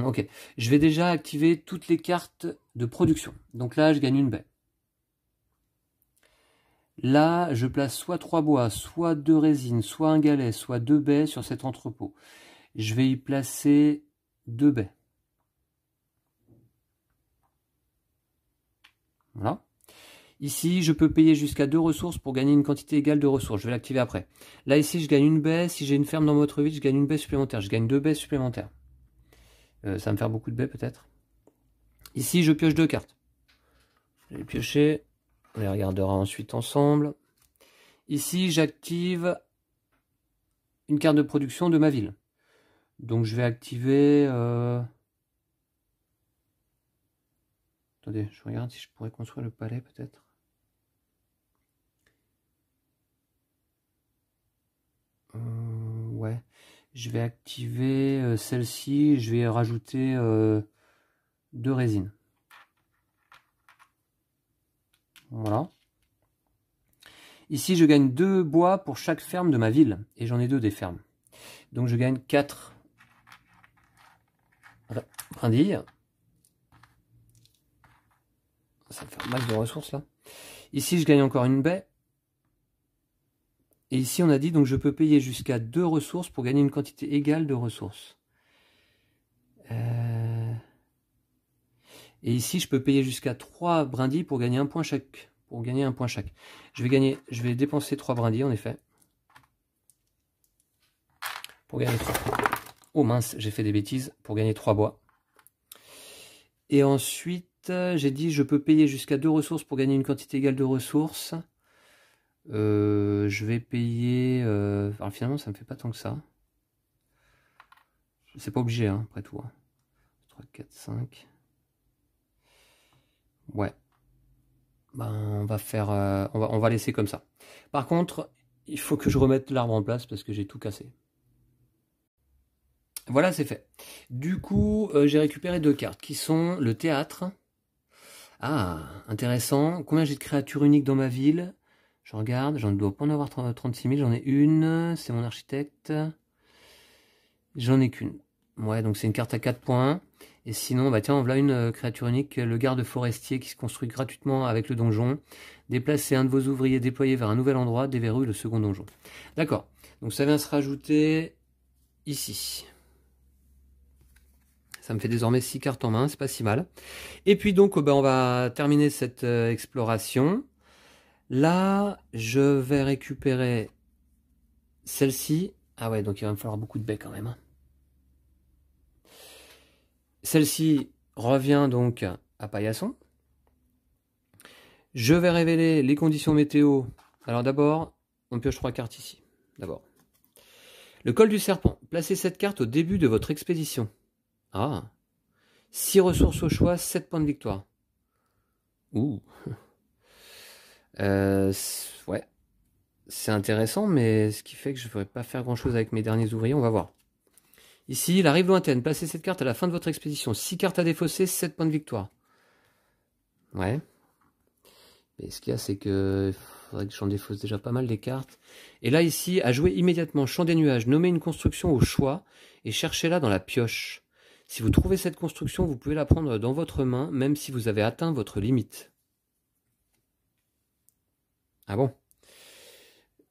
Ok, je vais déjà activer toutes les cartes de production. Donc là, je gagne une baie. Là, je place soit 3 bois, soit 2 résines, soit un galet, soit 2 baies sur cet entrepôt. Je vais y placer 2 baies. Voilà. Ici, je peux payer jusqu'à 2 ressources pour gagner une quantité égale de ressources. Je vais l'activer après. Là, ici, je gagne une baie. Si j'ai une ferme dans votre ville, je gagne une baie supplémentaire. Je gagne 2 baies supplémentaires. Ça va me faire beaucoup de baies, peut-être. Ici, je pioche 2 cartes. Je vais piocher. On les regardera ensuite ensemble. Ici, j'active une carte de production de ma ville. Donc, je vais activer... Attendez, je regarde si je pourrais construire le palais, peut-être. Ouais. Je vais activer celle-ci. Je vais rajouter 2 résines. Voilà. Ici, je gagne 2 bois pour chaque ferme de ma ville. Et j'en ai 2 des fermes. Donc, je gagne 4 brindilles. Ça me fait un max de ressources, là. Ici, je gagne encore une baie. Et ici, on a dit, donc, je peux payer jusqu'à 2 ressources pour gagner une quantité égale de ressources. Et ici, je peux payer jusqu'à 3 brindilles pour gagner un point chaque. Je vais dépenser 3 brindilles, en effet. Pour gagner 3 points. Oh mince, j'ai fait des bêtises. Pour gagner 3 bois. Et ensuite, j'ai dit, je peux payer jusqu'à 2 ressources pour gagner une quantité égale de ressources. Je vais payer... alors finalement, ça me fait pas tant que ça. C'est pas obligé, hein, après tout. 3, 4, 5... Ouais. Ben, on va faire, on va laisser comme ça. Par contre, il faut que je remette l'arbre en place parce que j'ai tout cassé. Voilà, c'est fait. Du coup, j'ai récupéré 2 cartes qui sont le théâtre. Ah, intéressant. Combien j'ai de créatures uniques dans ma ville? Je regarde, j'en dois pas en avoir 36 000. J'en ai une, c'est mon architecte. J'en ai qu'une. Ouais, donc c'est une carte à 4 points. Et sinon, bah tiens, voilà une créature unique, le garde forestier qui se construit gratuitement avec le donjon. Déplacez un de vos ouvriers déployés vers un nouvel endroit, déverrouille le second donjon. D'accord, donc ça vient se rajouter ici. Ça me fait désormais 6 cartes en main, c'est pas si mal. Et puis donc, bah, on va terminer cette exploration. Là, je vais récupérer celle-ci. Ah ouais, donc il va me falloir beaucoup de baies quand même. Celle-ci revient donc à Paillasson. Je vais révéler les conditions météo. Alors d'abord, on pioche 3 cartes ici. D'abord. Le col du serpent. Placez cette carte au début de votre expédition. Ah. 6 ressources au choix, 7 points de victoire. Ouh. Ouais. C'est intéressant, mais ce qui fait que je ne ferai pas faire grand-chose avec mes derniers ouvriers, on va voir. Ici, la rive lointaine. Placez cette carte à la fin de votre expédition. 6 cartes à défausser, 7 points de victoire. Ouais. Mais ce qu'il y a, c'est que il faudrait que j'en défausse déjà pas mal des cartes. Et là, ici, à jouer immédiatement, Champ des nuages. Nommez une construction au choix et cherchez-la dans la pioche. Si vous trouvez cette construction, vous pouvez la prendre dans votre main, même si vous avez atteint votre limite. Ah bon?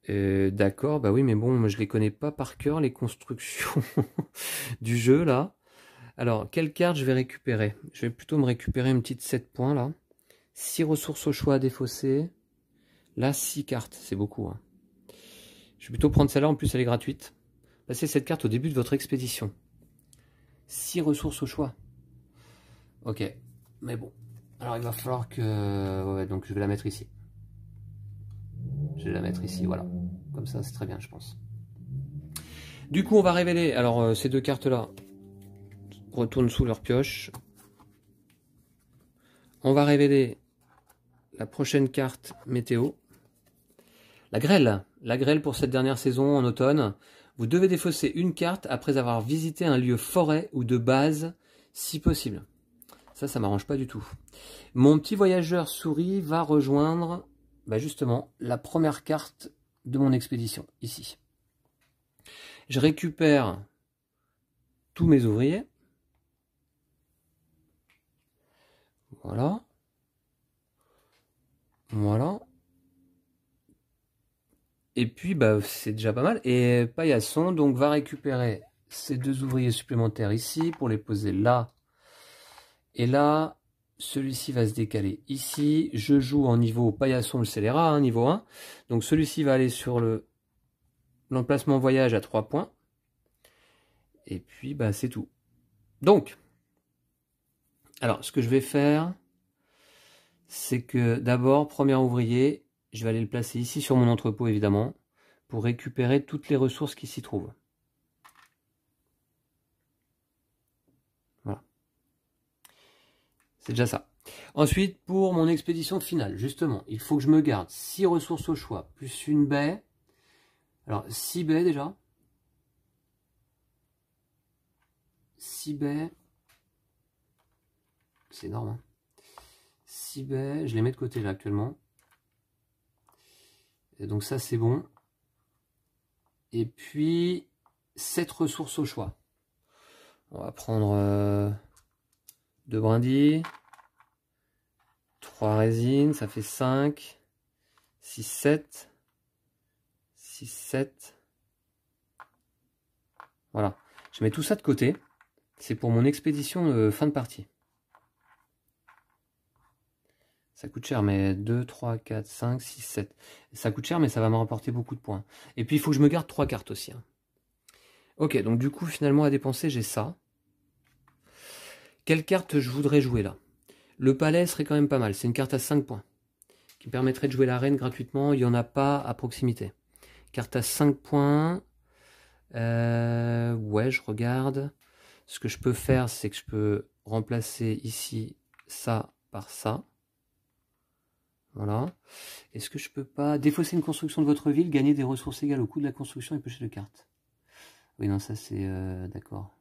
D'accord, bah oui, mais bon, moi je les connais pas par cœur, les constructions du jeu, là. Alors, quelle carte je vais récupérer? Je vais plutôt me récupérer une petite 7 points, là. 6 ressources au choix à défausser. Là, 6 cartes, c'est beaucoup. Hein. Je vais plutôt prendre celle-là, en plus elle est gratuite. Passez cette carte au début de votre expédition. 6 ressources au choix. Ok, mais bon. Alors il va falloir que... Ouais, donc je vais la mettre ici. Je vais la mettre ici, voilà. Comme ça, c'est très bien, je pense. Du coup, on va révéler... Alors, ces 2 cartes-là retournent sous leur pioche. On va révéler la prochaine carte météo. La grêle. La grêle pour cette dernière saison en automne. Vous devez défausser une carte après avoir visité un lieu forêt ou de base, si possible. Ça m'arrange pas du tout. Mon petit voyageur souris va rejoindre, bah justement, la première carte de mon expédition, ici. Je récupère tous mes ouvriers. Voilà. Voilà. Et puis, bah, c'est déjà pas mal. Et Paillasson, donc, va récupérer ces 2 ouvriers supplémentaires ici pour les poser là. Et là, celui-ci va se décaler ici. Je joue en niveau Paillasson le scélérat, hein, niveau 1. Donc, celui-ci va aller sur l'emplacement voyage à 3 points. Et puis, bah, c'est tout. Donc, alors, ce que je vais faire, c'est que d'abord, premier ouvrier, je vais aller le placer ici sur mon entrepôt, évidemment, pour récupérer toutes les ressources qui s'y trouvent. Voilà. C'est déjà ça. Ensuite, pour mon expédition finale, justement, il faut que je me garde 6 ressources au choix, plus une baie. Alors, 6 baies déjà. 6 baies. C'est énorme, hein. 6 baies, je les mets de côté là actuellement. Et donc ça c'est bon. Et puis 7 ressources au choix. On va prendre 2 brindilles, 3 résines, ça fait 5, 6, 7, 6, 7. Voilà, je mets tout ça de côté. C'est pour mon expédition fin de partie. Ça coûte cher, mais 2, 3, 4, 5, 6, 7. Ça coûte cher, mais ça va me rapporter beaucoup de points. Et puis, il faut que je me garde 3 cartes aussi, hein. Ok, donc du coup, finalement, à dépenser, j'ai ça. Quelle carte je voudrais jouer là? Le palais serait quand même pas mal. C'est une carte à 5 points. Qui me permettrait de jouer la reine gratuitement. Il n'y en a pas à proximité. Carte à 5 points. Ouais, je regarde. Ce que je peux faire, c'est que je peux remplacer ici ça par ça. Voilà. Est-ce que je peux pas défausser une construction de votre ville, gagner des ressources égales au coût de la construction et piocher de cartes? Oui, non, ça c'est... d'accord.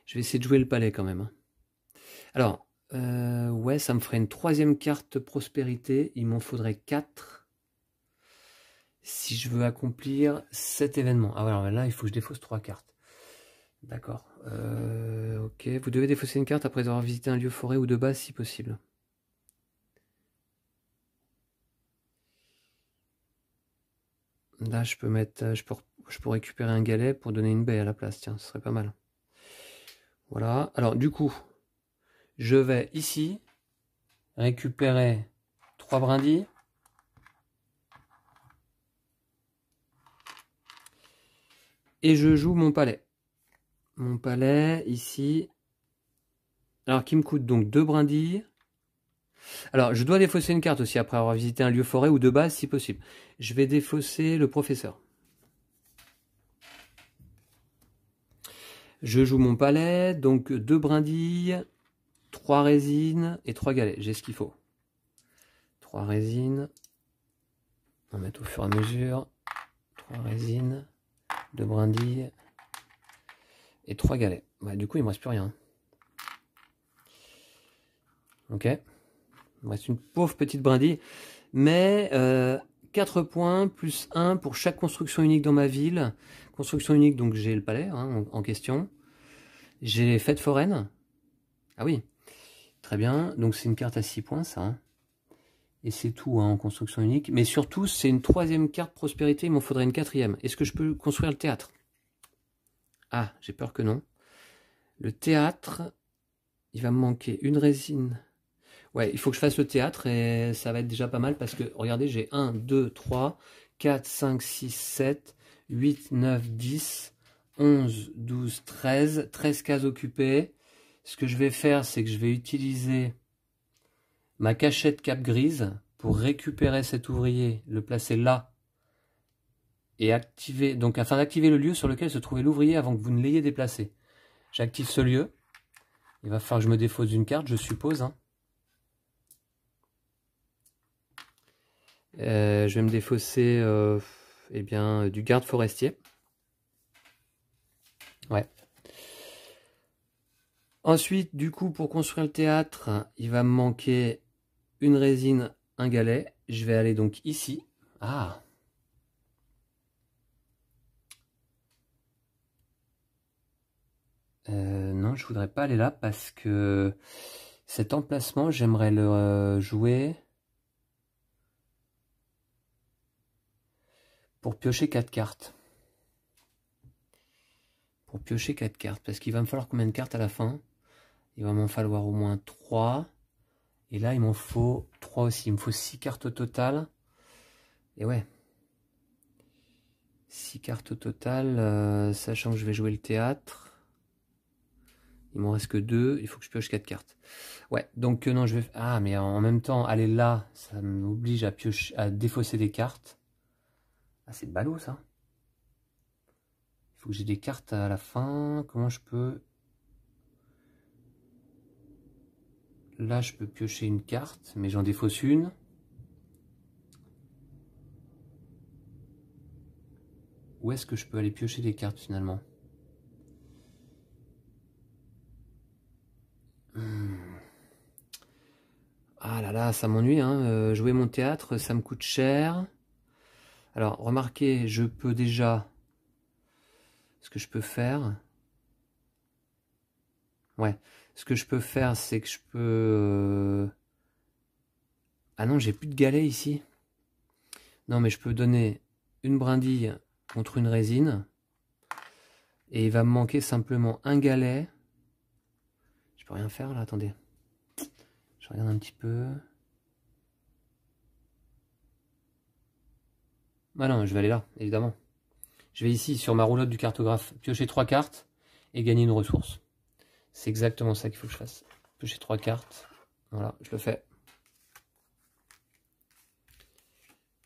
Je vais essayer de jouer le palais quand même. Alors, ouais, ça me ferait une 3e carte prospérité. Il m'en faudrait 4 si je veux accomplir cet événement. Ah ouais, alors là, il faut que je défausse 3 cartes. D'accord. Ok, vous devez défausser une carte après avoir visité un lieu forêt ou de base si possible. Là, je peux mettre, je peux récupérer un galet pour donner une baie à la place. Tiens, ce serait pas mal. Voilà. Alors, du coup, je vais ici récupérer 3 brindilles. Et je joue mon palais. Mon palais, ici. Alors, qui me coûte donc 2 brindilles. Alors, je dois défausser une carte aussi après avoir visité un lieu forêt ou de base si possible. Je vais défausser le professeur. Je joue mon palais, donc 2 brindilles, 3 résines et 3 galets. J'ai ce qu'il faut. 3 résines. On va mettre au fur et à mesure. 3 résines, 2 brindilles et 3 galets. Ouais, du coup, il ne me reste plus rien. Ok. Il me reste une pauvre petite brindille. Mais 4 points plus 1 pour chaque construction unique dans ma ville. Construction unique, donc j'ai le palais hein, en question. J'ai les fêtes foraines. Ah oui, très bien. Donc c'est une carte à 6 points, ça. Hein. Et c'est tout hein, en construction unique. Mais surtout, c'est une 3e carte prospérité. Il m'en faudrait une 4e. Est-ce que je peux construire le théâtre? Ah, j'ai peur que non. Le théâtre, il va me manquer une résine. Ouais, il faut que je fasse le théâtre et ça va être déjà pas mal parce que, regardez, j'ai 1, 2, 3, 4, 5, 6, 7, 8, 9, 10, 11, 12, 13, 13 cases occupées. Ce que je vais faire, c'est que je vais utiliser ma cachette cape grise pour récupérer cet ouvrier, le placer là et activer, donc afin d'activer le lieu sur lequel se trouvait l'ouvrier avant que vous ne l'ayez déplacé. J'active ce lieu. Il va falloir que je me défausse d'une carte, je suppose. Hein. Je vais me défausser eh bien, du garde forestier. Ouais. Ensuite, du coup, pour construire le théâtre, il va me manquer une résine, un galet. Je vais aller donc ici. Ah. Non, je voudrais pas aller là parce que cet emplacement, j'aimerais le jouer. pour piocher 4 cartes. Pour piocher 4 cartes. Parce qu'il va me falloir combien de cartes à la fin? Il va m'en falloir au moins 3. Et là, il m'en faut 3 aussi. Il me faut 6 cartes au total. Et ouais. 6 cartes au total, sachant que je vais jouer le théâtre. Il m'en reste que 2. Il faut que je pioche 4 cartes. Ouais, donc non, je vais... Ah, mais en même temps, aller là, ça m'oblige à piocher, à défausser des cartes. Ah, c'est ballot, ça. Il faut que j'ai des cartes à la fin. Comment je peux... Là, je peux piocher une carte, mais j'en défausse une. Où est-ce que je peux aller piocher des cartes, finalement? Ah là là, ça m'ennuie, hein. Jouer mon théâtre, ça me coûte cher. Alors, remarquez, je peux déjà... Ce que je peux faire... Ouais, ce que je peux faire, c'est que je peux... Ah non, j'ai plus de galets ici. Non, mais je peux donner une brindille contre une résine. Et il va me manquer simplement un galet. Je peux rien faire là, attendez. Je regarde un petit peu. Ah non, je vais aller là, évidemment. Je vais ici, sur ma roulotte du cartographe, piocher 3 cartes et gagner une ressource. C'est exactement ça qu'il faut que je fasse. Piocher 3 cartes. Voilà, je le fais.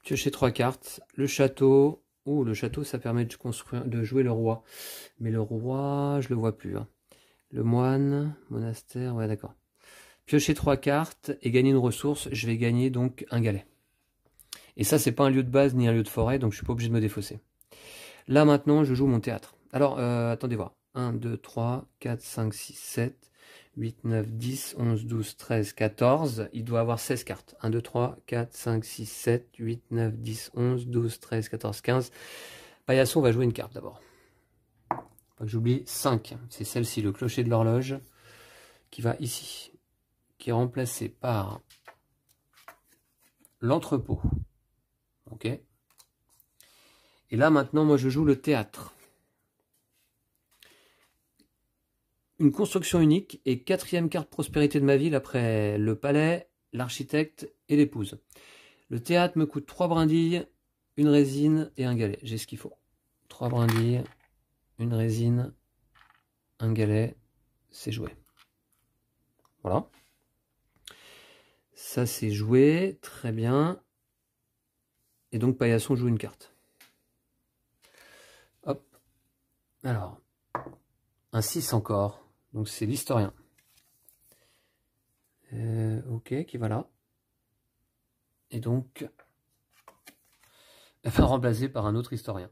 Piocher 3 cartes. Le château. Ouh, le château, ça permet de construire, de jouer le roi. Mais le roi, je le vois plus. Hein. Le moine, monastère, ouais, d'accord. Piocher 3 cartes et gagner une ressource. Je vais gagner donc un galet. Et ça, c'est pas un lieu de base ni un lieu de forêt, donc je suis pas obligé de me défausser. Là, maintenant, je joue mon théâtre. Alors, attendez voir. 1, 2, 3, 4, 5, 6, 7, 8, 9, 10, 11, 12, 13, 14. Il doit avoir 16 cartes. 1, 2, 3, 4, 5, 6, 7, 8, 9, 10, 11, 12, 13, 14, 15. Paillasson va jouer une carte d'abord. Pas que j'oublie 5. C'est celle-ci, le clocher de l'horloge, qui va ici. Qui est remplacé par l'entrepôt. Ok. Et là, maintenant, moi, je joue le théâtre. Une construction unique et 4e carte prospérité de ma ville après le palais, l'architecte et l'épouse. Le théâtre me coûte 3 brindilles, une résine et un galet. J'ai ce qu'il faut. 3 brindilles, une résine, un galet. C'est joué. Voilà. Ça, c'est joué. Très bien. Et donc, Paillasson joue une carte. Hop. Alors, un 6 encore. Donc, c'est l'historien. Ok, qui va là. Et donc, enfin, remplacé par un autre historien.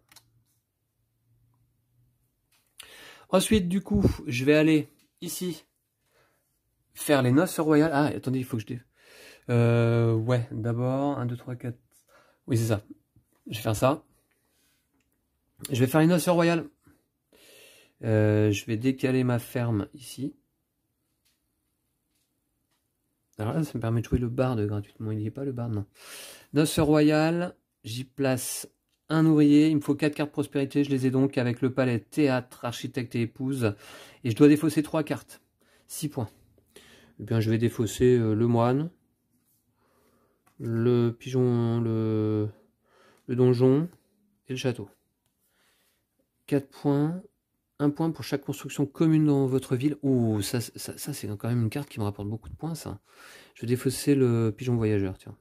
Ensuite, du coup, je vais aller ici faire les noces royales. Ah, attendez, il faut que je dise. Ouais, d'abord, 1, 2, 3, 4. Oui, c'est ça. Je vais faire ça. Je vais faire les noces royales. Je vais décaler ma ferme ici. Alors là, ça me permet de jouer le barde gratuitement. Il n'y est pas le barde, non. Noces royales, j'y place un ouvrier. Il me faut 4 cartes prospérité. Je les ai donc avec le palais, théâtre, architecte et épouse. Et je dois défausser 3 cartes. 6 points. Eh bien, je vais défausser le moine, le pigeon, le donjon et le château. 4 points. 1 point pour chaque construction commune dans votre ville. Ouh, ça c'est quand même une carte qui me rapporte beaucoup de points, ça. Je vais défausser le pigeon voyageur, tiens.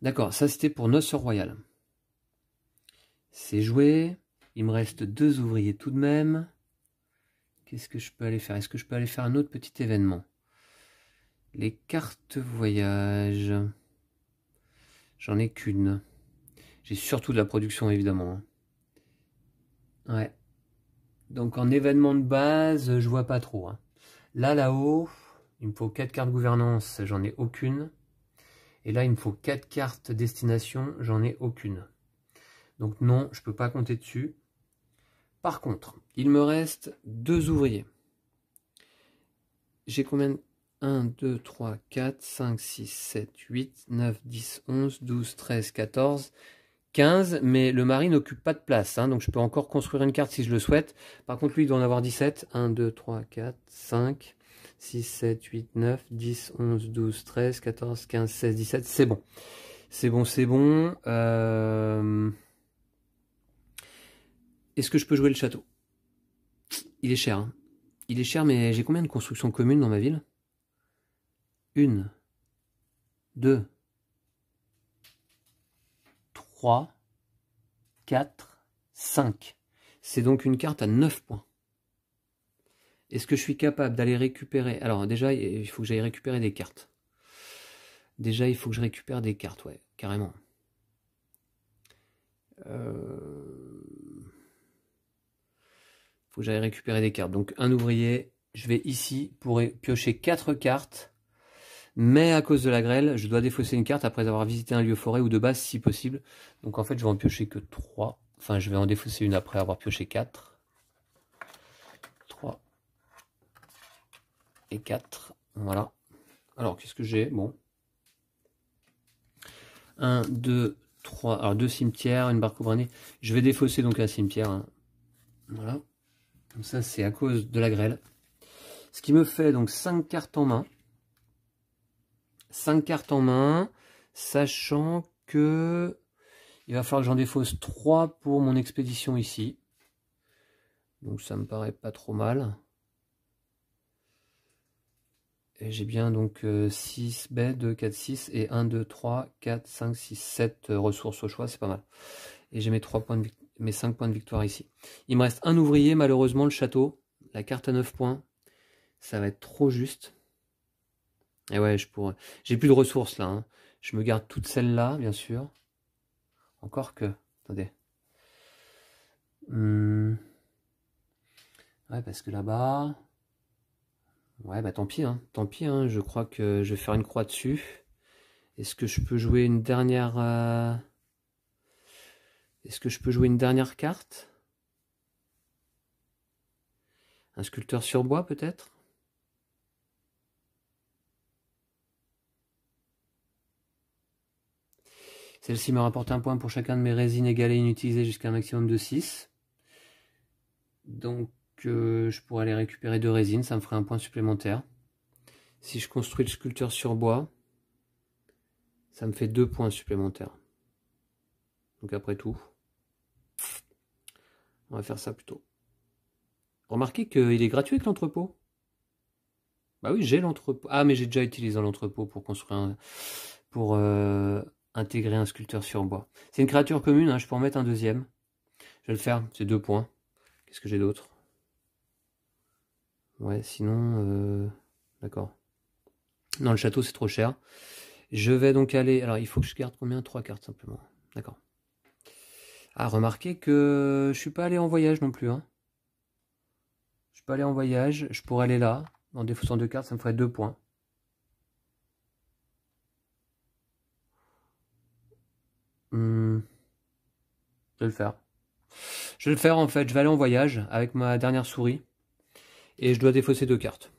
D'accord, ça c'était pour Noces royales. C'est joué. Il me reste 2 ouvriers tout de même. Qu'est-ce que je peux aller faire? Est-ce que je peux aller faire un autre petit événement? Les cartes voyage. J'en ai qu'une. J'ai surtout de la production, évidemment. Ouais. Donc en événement de base, je vois pas trop. Hein. Là-haut, il me faut 4 cartes gouvernance, j'en ai aucune. Et là, il me faut 4 cartes destination, j'en ai aucune. Donc non, je peux pas compter dessus. Par contre, il me reste 2 ouvriers. J'ai combien? 1, 2, 3, 4, 5, 6, 7, 8, 9, 10, 11, 12, 13, 14, 15. Mais le mari n'occupe pas de place, hein, donc je peux encore construire une carte si je le souhaite. Par contre, lui, il doit en avoir 17. 1, 2, 3, 4, 5, 6, 7, 8, 9, 10, 11, 12, 13, 14, 15, 16, 17. C'est bon. C'est bon, c'est bon. Est-ce que je peux jouer le château? Il est cher, hein. Il est cher, mais j'ai combien de constructions communes dans ma ville? 1, 2, 3, 4, 5. C'est donc une carte à 9 points. Est-ce que je suis capable d'aller récupérer? Alors déjà, il faut que j'aille récupérer des cartes. Déjà, il faut que je récupère des cartes, ouais, carrément. Faut que j'aille récupérer des cartes. Donc un ouvrier, je vais ici pour piocher 4 cartes. Mais à cause de la grêle, je dois défausser une carte après avoir visité un lieu forêt ou de base si possible. Donc en fait, je vais en piocher que 3. Enfin, je vais en défausser une après avoir pioché 4. 3 et 4. Voilà. Alors, qu'est-ce que j'ai? Bon. 1, 2, 3. Alors, 2 cimetières, une barque au branné. Je vais défausser donc un cimetière. Hein. Voilà. Donc ça, c'est à cause de la grêle. Ce qui me fait donc 5 cartes en main. 5 cartes en main, sachant que il va falloir que j'en défausse 3 pour mon expédition ici. Donc ça me paraît pas trop mal. Et j'ai bien donc 6 baies, 2, 4, 6 et 1, 2, 3, 4, 5, 6, 7 ressources au choix, c'est pas mal. Et j'ai mes 5 points de victoire ici. Il me reste un ouvrier, malheureusement le château, la carte à 9 points, ça va être trop juste. Et ouais, j'ai plus de ressources là. Hein. Je me garde toutes celles-là, bien sûr. Encore que. Attendez. Ouais, parce que là-bas. Ouais, bah tant pis. Hein. Tant pis. Hein. Je crois que je vais faire une croix dessus. Est-ce que je peux jouer une dernière. Est-ce que je peux jouer une dernière carte? Un sculpteur sur bois, peut-être? Celle-ci me rapporte un point pour chacun de mes résines égalées inutilisées jusqu'à un maximum de 6. Donc je pourrais aller récupérer 2 résines, ça me ferait un point supplémentaire. Si je construis le sculpteur sur bois, ça me fait 2 points supplémentaires. Donc après tout, on va faire ça plutôt. Remarquez qu'il est gratuit avec l'entrepôt. Bah oui, j'ai l'entrepôt. Ah, mais j'ai déjà utilisé l'entrepôt pour construire intégrer un sculpteur sur bois. C'est une créature commune, hein, je peux en mettre un deuxième. Je vais le faire, c'est 2 points. Qu'est-ce que j'ai d'autre? Ouais, sinon... D'accord. Non, le château, c'est trop cher. Je vais donc aller... Alors, il faut que je garde combien? 3 cartes, simplement. D'accord. Ah, remarquez que je suis pas allé en voyage non plus. Hein. Je suis pas allé en voyage. Je pourrais aller là. En défaussant 2 cartes, ça me ferait 2 points. Je vais le faire. Je vais le faire en fait. Je vais aller en voyage avec ma dernière souris. Et je dois défausser 2 cartes.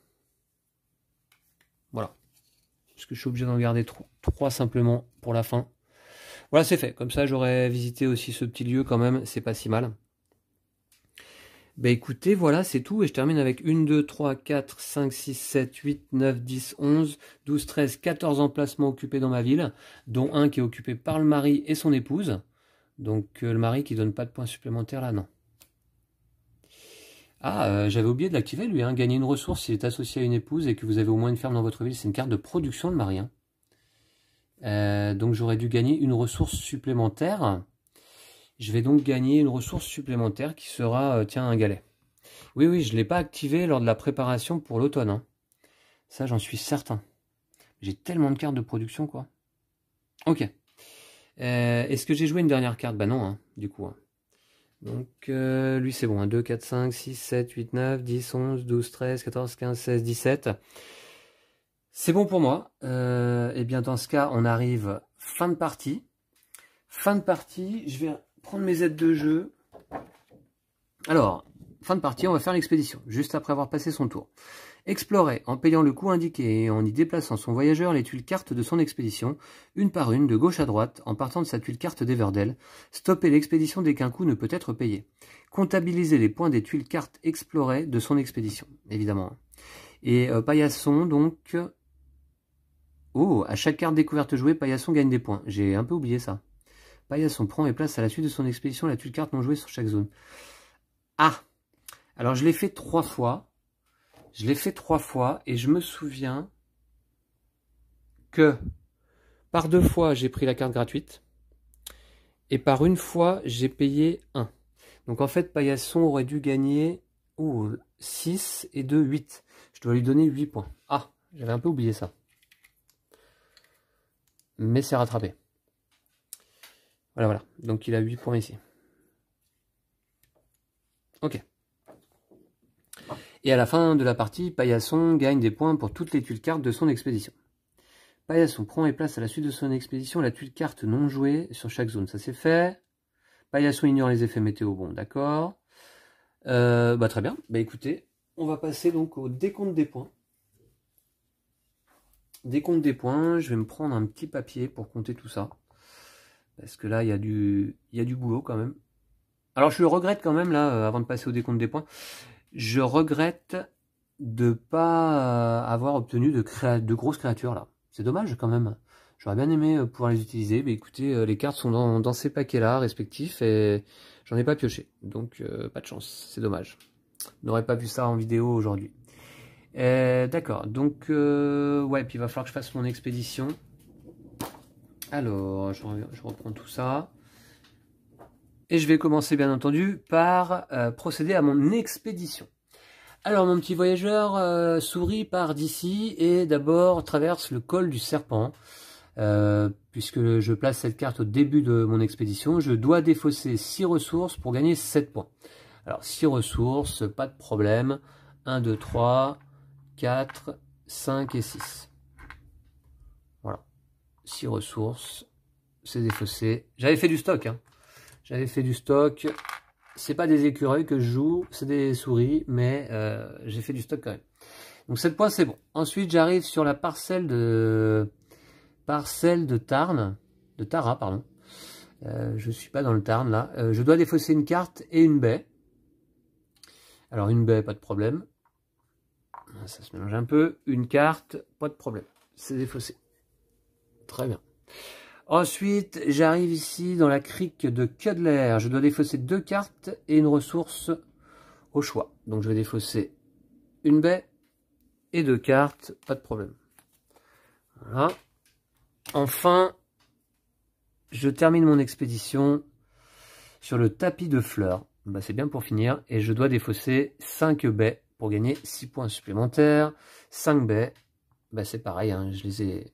Voilà. Parce que je suis obligé d'en garder 3 simplement pour la fin. Voilà, c'est fait. Comme ça, j'aurais visité aussi ce petit lieu quand même. C'est pas si mal. Ben écoutez, voilà, c'est tout. Et je termine avec 1, 2, 3, 4, 5, 6, 7, 8, 9, 10, 11, 12, 13, 14 emplacements occupés dans ma ville. Dont un qui est occupé par le mari et son épouse. Donc le mari qui donne pas de points supplémentaires là, non. Ah, j'avais oublié de l'activer lui. Hein. Gagner une ressource s'il est associé à une épouse et que vous avez au moins une ferme dans votre ville. C'est une carte de production de mari. Hein. Donc j'aurais dû gagner une ressource supplémentaire. Je vais donc gagner une ressource supplémentaire qui sera, tiens, un galet. Oui, oui, je ne l'ai pas activé lors de la préparation pour l'automne. Hein. Ça, j'en suis certain. J'ai tellement de cartes de production, quoi. Ok. Est-ce que j'ai joué une dernière carte? Bah non, hein, du coup. Hein. Donc, lui, c'est bon. Hein. 2, 4, 5, 6, 7, 8, 9, 10, 11, 12, 13, 14, 15, 16, 17. C'est bon pour moi. Et bien, dans ce cas, on arrive fin de partie. Fin de partie, je vais prendre mes aides de jeu. Alors, fin de partie, on va faire l'expédition, juste après avoir passé son tour. Explorer, en payant le coût indiqué et en y déplaçant son voyageur, les tuiles cartes de son expédition, une par une, de gauche à droite, en partant de sa tuile carte d'Everdell. Stopper l'expédition dès qu'un coût ne peut être payé. Comptabiliser les points des tuiles cartes explorées de son expédition, évidemment. Et Paillasson, donc... Oh, à chaque carte découverte jouée, Paillasson gagne des points. J'ai un peu oublié ça. Paillasson prend et place à la suite de son expédition la tuile carte non jouée sur chaque zone. Ah! Alors je l'ai fait 3 fois. Je l'ai fait 3 fois et je me souviens que par 2 fois j'ai pris la carte gratuite et par une fois j'ai payé 1. Donc en fait Paillasson aurait dû gagner 6 et 2, 8. Je dois lui donner 8 points. Ah, j'avais un peu oublié ça. Mais c'est rattrapé. Voilà, voilà. Donc il a 8 points ici. Ok. Et à la fin de la partie, Paillasson gagne des points pour toutes les tuiles cartes de son expédition. Paillasson prend et place à la suite de son expédition la tuile carte non jouée sur chaque zone. Ça c'est fait. Paillasson ignore les effets météo. Bon, d'accord. Très bien. Bah écoutez, on va passer donc au décompte des points. Décompte des points, je vais me prendre un petit papier pour compter tout ça. Parce que là, il y a du boulot quand même. Alors je le regrette quand même là, avant de passer au décompte des points. Je regrette de pas avoir obtenu de grosses créatures là. C'est dommage quand même. J'aurais bien aimé pouvoir les utiliser. Mais écoutez, les cartes sont dans ces paquets là respectifs et j'en ai pas pioché. Donc pas de chance, c'est dommage. On n'aurait pas vu ça en vidéo aujourd'hui. D'accord, donc ouais, puis il va falloir que je fasse mon expédition. Alors, je reprends tout ça. Et je vais commencer bien entendu par procéder à mon expédition. Alors mon petit voyageur sourit par d'ici et d'abord traverse le col du serpent. Puisque je place cette carte au début de mon expédition, je dois défausser 6 ressources pour gagner 7 points. Alors 6 ressources, pas de problème. 1, 2, 3, 4, 5 et 6. Voilà. 6 ressources, c'est défaussé. J'avais fait du stock, hein. J'avais fait du stock. C'est pas des écureuils que je joue, c'est des souris, mais j'ai fait du stock quand même. Donc 7 points, c'est bon. Ensuite, j'arrive sur la parcelle de Tarn, de Tara, pardon. Je suis pas dans le Tarn là. Je dois défausser une carte et une baie. Alors une baie, pas de problème. Ça se mélange un peu. Une carte, pas de problème. C'est défaussé. Très bien. Ensuite, j'arrive ici dans la crique de Cuddler. Je dois défausser 2 cartes et une ressource au choix. Donc je vais défausser une baie et 2 cartes, pas de problème. Voilà. Enfin, je termine mon expédition sur le tapis de fleurs. Bah, c'est bien pour finir. Et je dois défausser 5 baies pour gagner 6 points supplémentaires. 5 baies, bah, c'est pareil, hein, je les ai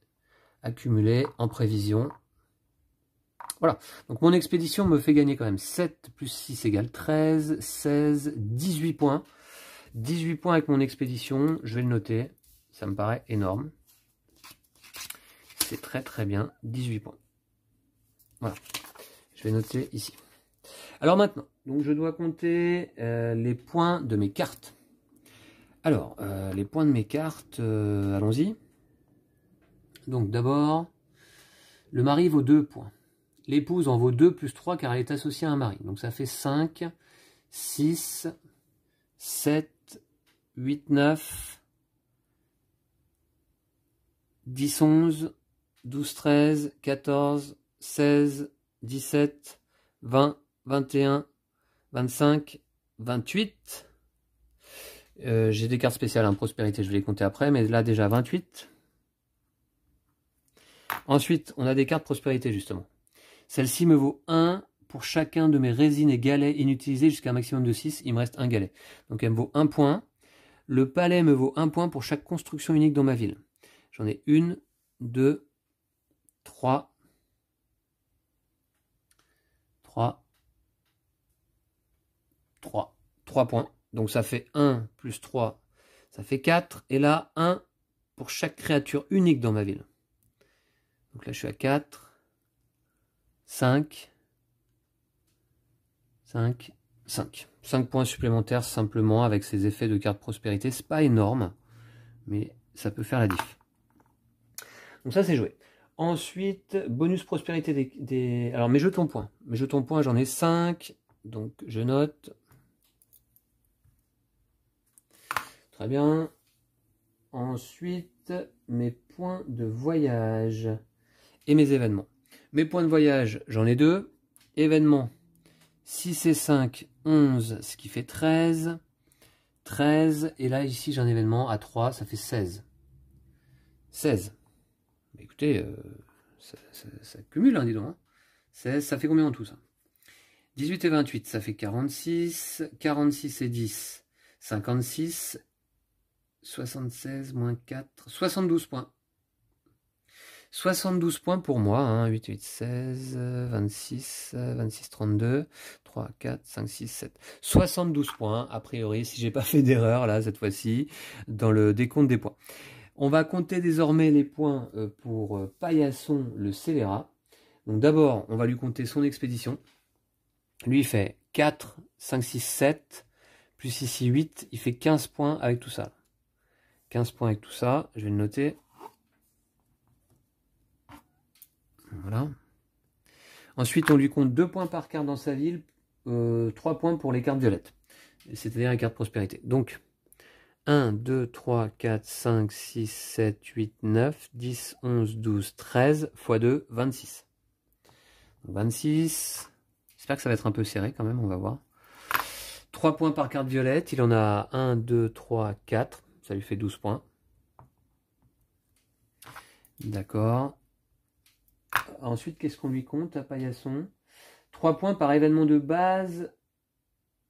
accumulées en prévision. Voilà, donc mon expédition me fait gagner quand même 7 plus 6 égale 13, 16, 18 points. 18 points avec mon expédition, je vais le noter, ça me paraît énorme. C'est très très bien, 18 points. Voilà, je vais noter ici. Alors maintenant, donc je dois compter les points de mes cartes. Alors, les points de mes cartes, allons-y. Donc d'abord, le mari vaut 2 points. L'épouse en vaut 2 plus 3 car elle est associée à un mari. Donc ça fait 5, 6, 7, 8, 9, 10, 11, 12, 13, 14, 16, 17, 20, 21, 25, 28. J'ai des cartes spéciales, hein, prospérité, je vais les compter après, mais là déjà 28. Ensuite, on a des cartes prospérité justement. Celle-ci me vaut 1 pour chacun de mes résines et galets inutilisés jusqu'à un maximum de 6. Il me reste un galet. Donc elle me vaut 1 point. Le palais me vaut 1 point pour chaque construction unique dans ma ville. J'en ai 1, 2, 3, 3, 3. 3 points. Donc ça fait 1 plus 3, ça fait 4. Et là, 1 pour chaque créature unique dans ma ville. Donc là, je suis à 4. 5, 5 points supplémentaires simplement avec ces effets de carte prospérité. C'est pas énorme, mais ça peut faire la diff. Donc ça c'est joué. Ensuite, bonus prospérité des... Alors mes jetons points. Mes jetons points, j'en ai 5. Donc je note. Très bien. Ensuite, mes points de voyage et mes événements. Mes points de voyage, j'en ai 2. Événements, 6 et 5, 11, ce qui fait 13. 13. Et là, ici, j'ai un événement à 3, ça fait 16. 16. Mais écoutez, ça cumule, hein, dis donc. Hein. 16, ça fait combien en tout, ça? 18 et 28, ça fait 46. 46 et 10, 56. 76 moins 4, 72 points. 72 points pour moi, hein. 8, 8, 16, 26, 26, 32, 3, 4, 5, 6, 7. 72 points, a priori, si j'ai pas fait d'erreur, là, cette fois-ci, dans le décompte des points. On va compter désormais les points pour Paillasson, le scélérat. Donc d'abord, on va lui compter son expédition. Lui, il fait 4, 5, 6, 7, plus ici 8, il fait 15 points avec tout ça. 15 points avec tout ça, je vais le noter. Voilà. Ensuite, on lui compte 2 points par carte dans sa ville, 3 points pour les cartes violettes, c'est-à-dire les cartes prospérité. Donc, 1, 2, 3, 4, 5, 6, 7, 8, 9, 10, 11, 12, 13, x 2, 26. Donc 26, j'espère que ça va être un peu serré quand même, on va voir. 3 points par carte violette, il en a 1, 2, 3, 4. Ça lui fait 12 points. D'accord. Ensuite, qu'est-ce qu'on lui compte à Paillasson? 3 points par événement de base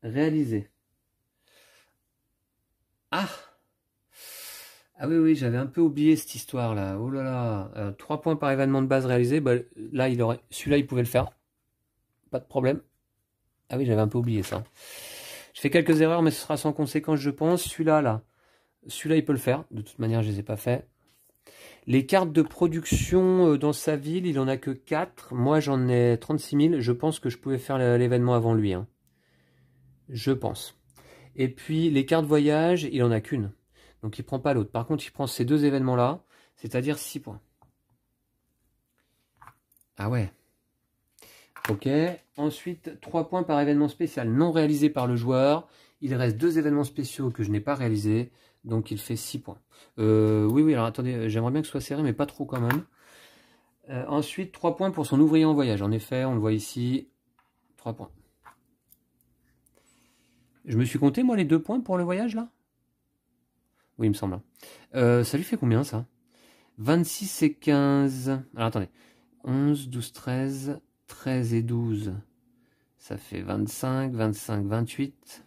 réalisé. Ah! Ah oui, oui, j'avais un peu oublié cette histoire-là. Oh là là. 3 points par événement de base réalisé. Bah, là, celui-là, il pouvait le faire. Pas de problème. Ah oui, j'avais un peu oublié ça. Je fais quelques erreurs, mais ce sera sans conséquence, je pense. Celui-là, là. Celui-là, il peut le faire. De toute manière, je ne les ai pas faits. Les cartes de production dans sa ville, il n'en a que 4. Moi, j'en ai 36 000. Je pense que je pouvais faire l'événement avant lui. Hein. Je pense. Et puis, les cartes voyage, il n'en a qu'une. Donc, il ne prend pas l'autre. Par contre, il prend ces 2 événements-là, c'est-à-dire 6 points. Ah ouais. Ok. Ensuite, 3 points par événement spécial non réalisé par le joueur. Il reste 2 événements spéciaux que je n'ai pas réalisés. Donc il fait 6 points. Oui, oui, alors attendez, j'aimerais bien que ce soit serré, mais pas trop quand même. Ensuite, 3 points pour son ouvrier en voyage. En effet, on le voit ici. 3 points. Je me suis compté, moi, les 2 points pour le voyage, là? Oui, il me semble. Ça lui fait combien, ça? 26 et 15. Alors attendez. 11, 12, 13. 13 et 12. Ça fait 25, 25, 28.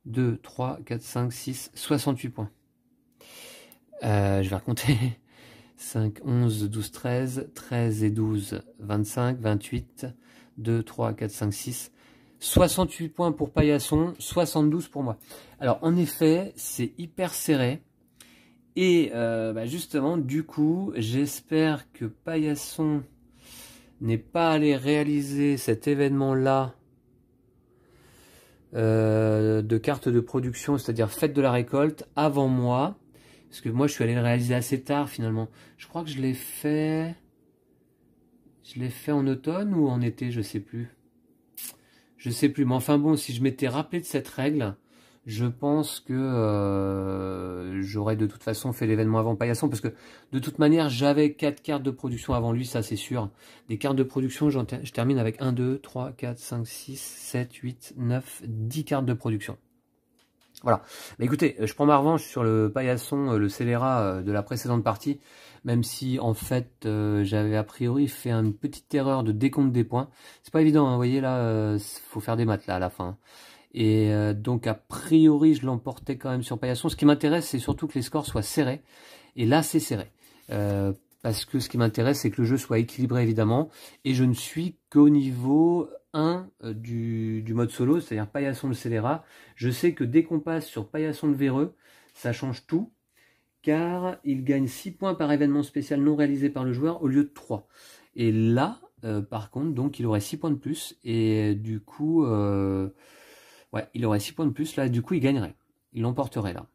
2, 3, 4, 5, 6, 68 points. Je vais raconter. 5, 11, 12, 13, 13 et 12, 25, 28, 2, 3, 4, 5, 6, 68 points pour Paillasson, 72 pour moi. Alors, en effet, c'est hyper serré. Et justement, du coup, j'espère que Paillasson n'est pas allé réaliser cet événement-là de carte de production, c'est-à-dire fête de la récolte, avant moi. Parce que moi, je suis allé le réaliser assez tard, finalement. Je crois que je l'ai fait... Je l'ai fait en automne ou en été, je sais plus. Je sais plus, mais enfin bon, si je m'étais rappelé de cette règle, je pense que j'aurais de toute façon fait l'événement avant Paillasson, parce que de toute manière, j'avais 4 cartes de production avant lui, ça c'est sûr. Des cartes de production, je termine avec 1, 2, 3, 4, 5, 6, 7, 8, 9, 10 cartes de production. Voilà. Mais écoutez, je prends ma revanche sur le Paillasson, le scélérat de la précédente partie, même si en fait j'avais a priori fait une petite erreur de décompte des points. C'est pas évident, hein, vous voyez là, faut faire des maths là à la fin. Et donc a priori je l'emportais quand même sur Paillasson. Ce qui m'intéresse, c'est surtout que les scores soient serrés. Et là c'est serré. Parce que ce qui m'intéresse, c'est que le jeu soit équilibré évidemment. Et je ne suis qu'au niveau 1 du mode solo, c'est-à-dire Paillasson le scélérat. Je sais que dès qu'on passe sur Paillasson le véreux, ça change tout. Car il gagne 6 points par événement spécial non réalisé par le joueur au lieu de 3. Et là, par contre, donc il aurait 6 points de plus. Et du coup, ouais, il aurait 6 points de plus. Là, du coup, il gagnerait. Il l'emporterait là.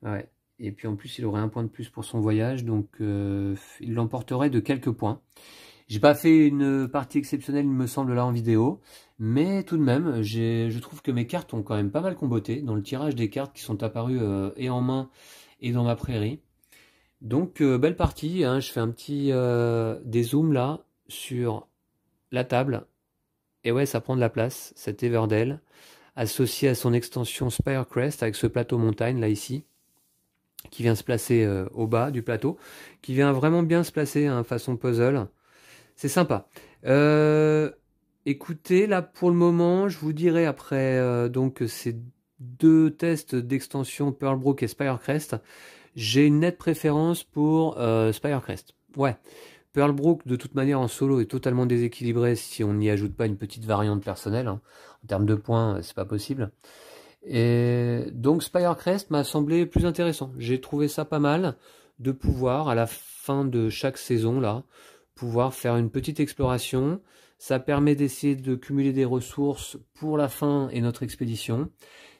Ouais. Et puis en plus, il aurait un point de plus pour son voyage, donc il l'emporterait de quelques points. J'ai pas fait une partie exceptionnelle, il me semble, là en vidéo, mais tout de même, je trouve que mes cartes ont quand même pas mal comboté dans le tirage des cartes qui sont apparues et en main et dans ma prairie. Donc belle partie, hein, je fais un petit dézoom là sur la table. Et ouais, ça prend de la place, cet Everdell, associé à son extension Spirecrest avec ce plateau montagne là ici, qui vient se placer au bas du plateau, qui vient vraiment bien se placer hein, façon puzzle. C'est sympa. Écoutez, là pour le moment, je vous dirai après donc ces deux tests d'extension Pearlbrook et Spirecrest, j'ai une nette préférence pour Spirecrest. Ouais, Pearlbrook de toute manière en solo est totalement déséquilibré si on n'y ajoute pas une petite variante personnelle. Hein. En termes de points, c'est pas possible. Et donc Spirecrest m'a semblé plus intéressant. J'ai trouvé ça pas mal de pouvoir à la fin de chaque saison là pouvoir faire une petite exploration. Ça permet d'essayer de cumuler des ressources pour la fin et notre expédition.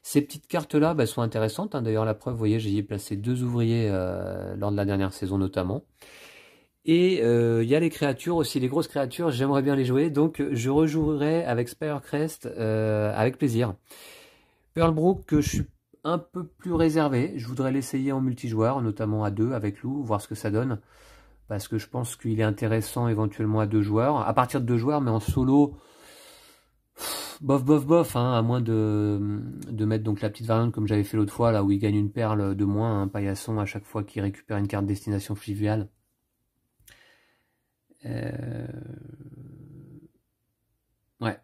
Ces petites cartes-là bah, sont intéressantes. Hein. D'ailleurs, la preuve, vous voyez, j'y ai placé 2 ouvriers lors de la dernière saison notamment. Et il y a les créatures aussi, les grosses créatures, j'aimerais bien les jouer. Donc, je rejouerai avec Spirecrest avec plaisir. Pearlbrook, que je suis un peu plus réservé. Je voudrais l'essayer en multijoueur, notamment à 2 avec Lou, voir ce que ça donne. Parce que je pense qu'il est intéressant éventuellement à 2 joueurs. À partir de 2 joueurs, mais en solo, bof, bof, bof, hein, à moins de mettre donc la petite variante comme j'avais fait l'autre fois, là où il gagne une perle de moins, un paillasson à chaque fois qu'il récupère une carte destination fluviale. Ouais.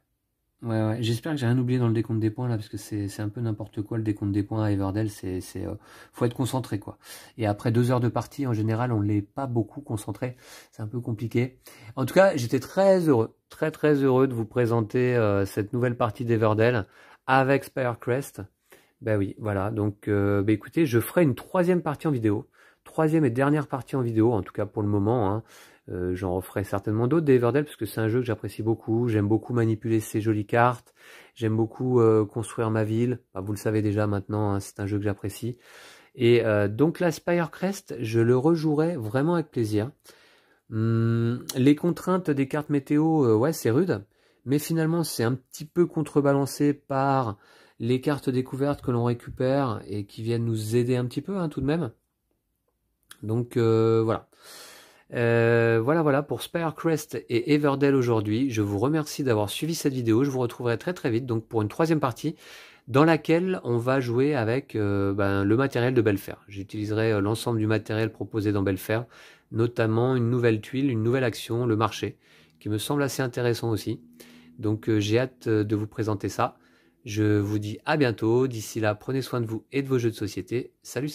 Ouais. J'espère que j'ai rien oublié dans le décompte des points là, parce que c'est un peu n'importe quoi le décompte des points à Everdell, faut être concentré quoi. Et après 2 heures de partie, en général, on l'est pas beaucoup concentré, c'est un peu compliqué. En tout cas, j'étais très heureux, très heureux de vous présenter cette nouvelle partie d'Everdell avec Spirecrest. Ben oui, voilà, donc écoutez, je ferai une 3e partie en vidéo, 3e et dernière partie en vidéo, en tout cas pour le moment, hein. J'en referai certainement d'autres d'Everdell parce que c'est un jeu que j'apprécie beaucoup. J'aime beaucoup manipuler ces jolies cartes. J'aime beaucoup construire ma ville. Enfin, vous le savez déjà maintenant, hein, c'est un jeu que j'apprécie. Et donc la Spirecrest, je le rejouerai vraiment avec plaisir. Les contraintes des cartes météo, ouais, c'est rude. Mais finalement, c'est un petit peu contrebalancé par les cartes découvertes que l'on récupère et qui viennent nous aider un petit peu, hein, tout de même. Donc voilà. Voilà pour Spirecrest et Everdell aujourd'hui. Je vous remercie d'avoir suivi cette vidéo. Je vous retrouverai très vite donc pour une 3e partie dans laquelle on va jouer avec le matériel de Belfair. J'utiliserai l'ensemble du matériel proposé dans Belfair, notamment une nouvelle tuile, une nouvelle action, le marché, qui me semble assez intéressant aussi. Donc j'ai hâte de vous présenter ça. Je vous dis à bientôt. D'ici là, prenez soin de vous et de vos jeux de société. Salut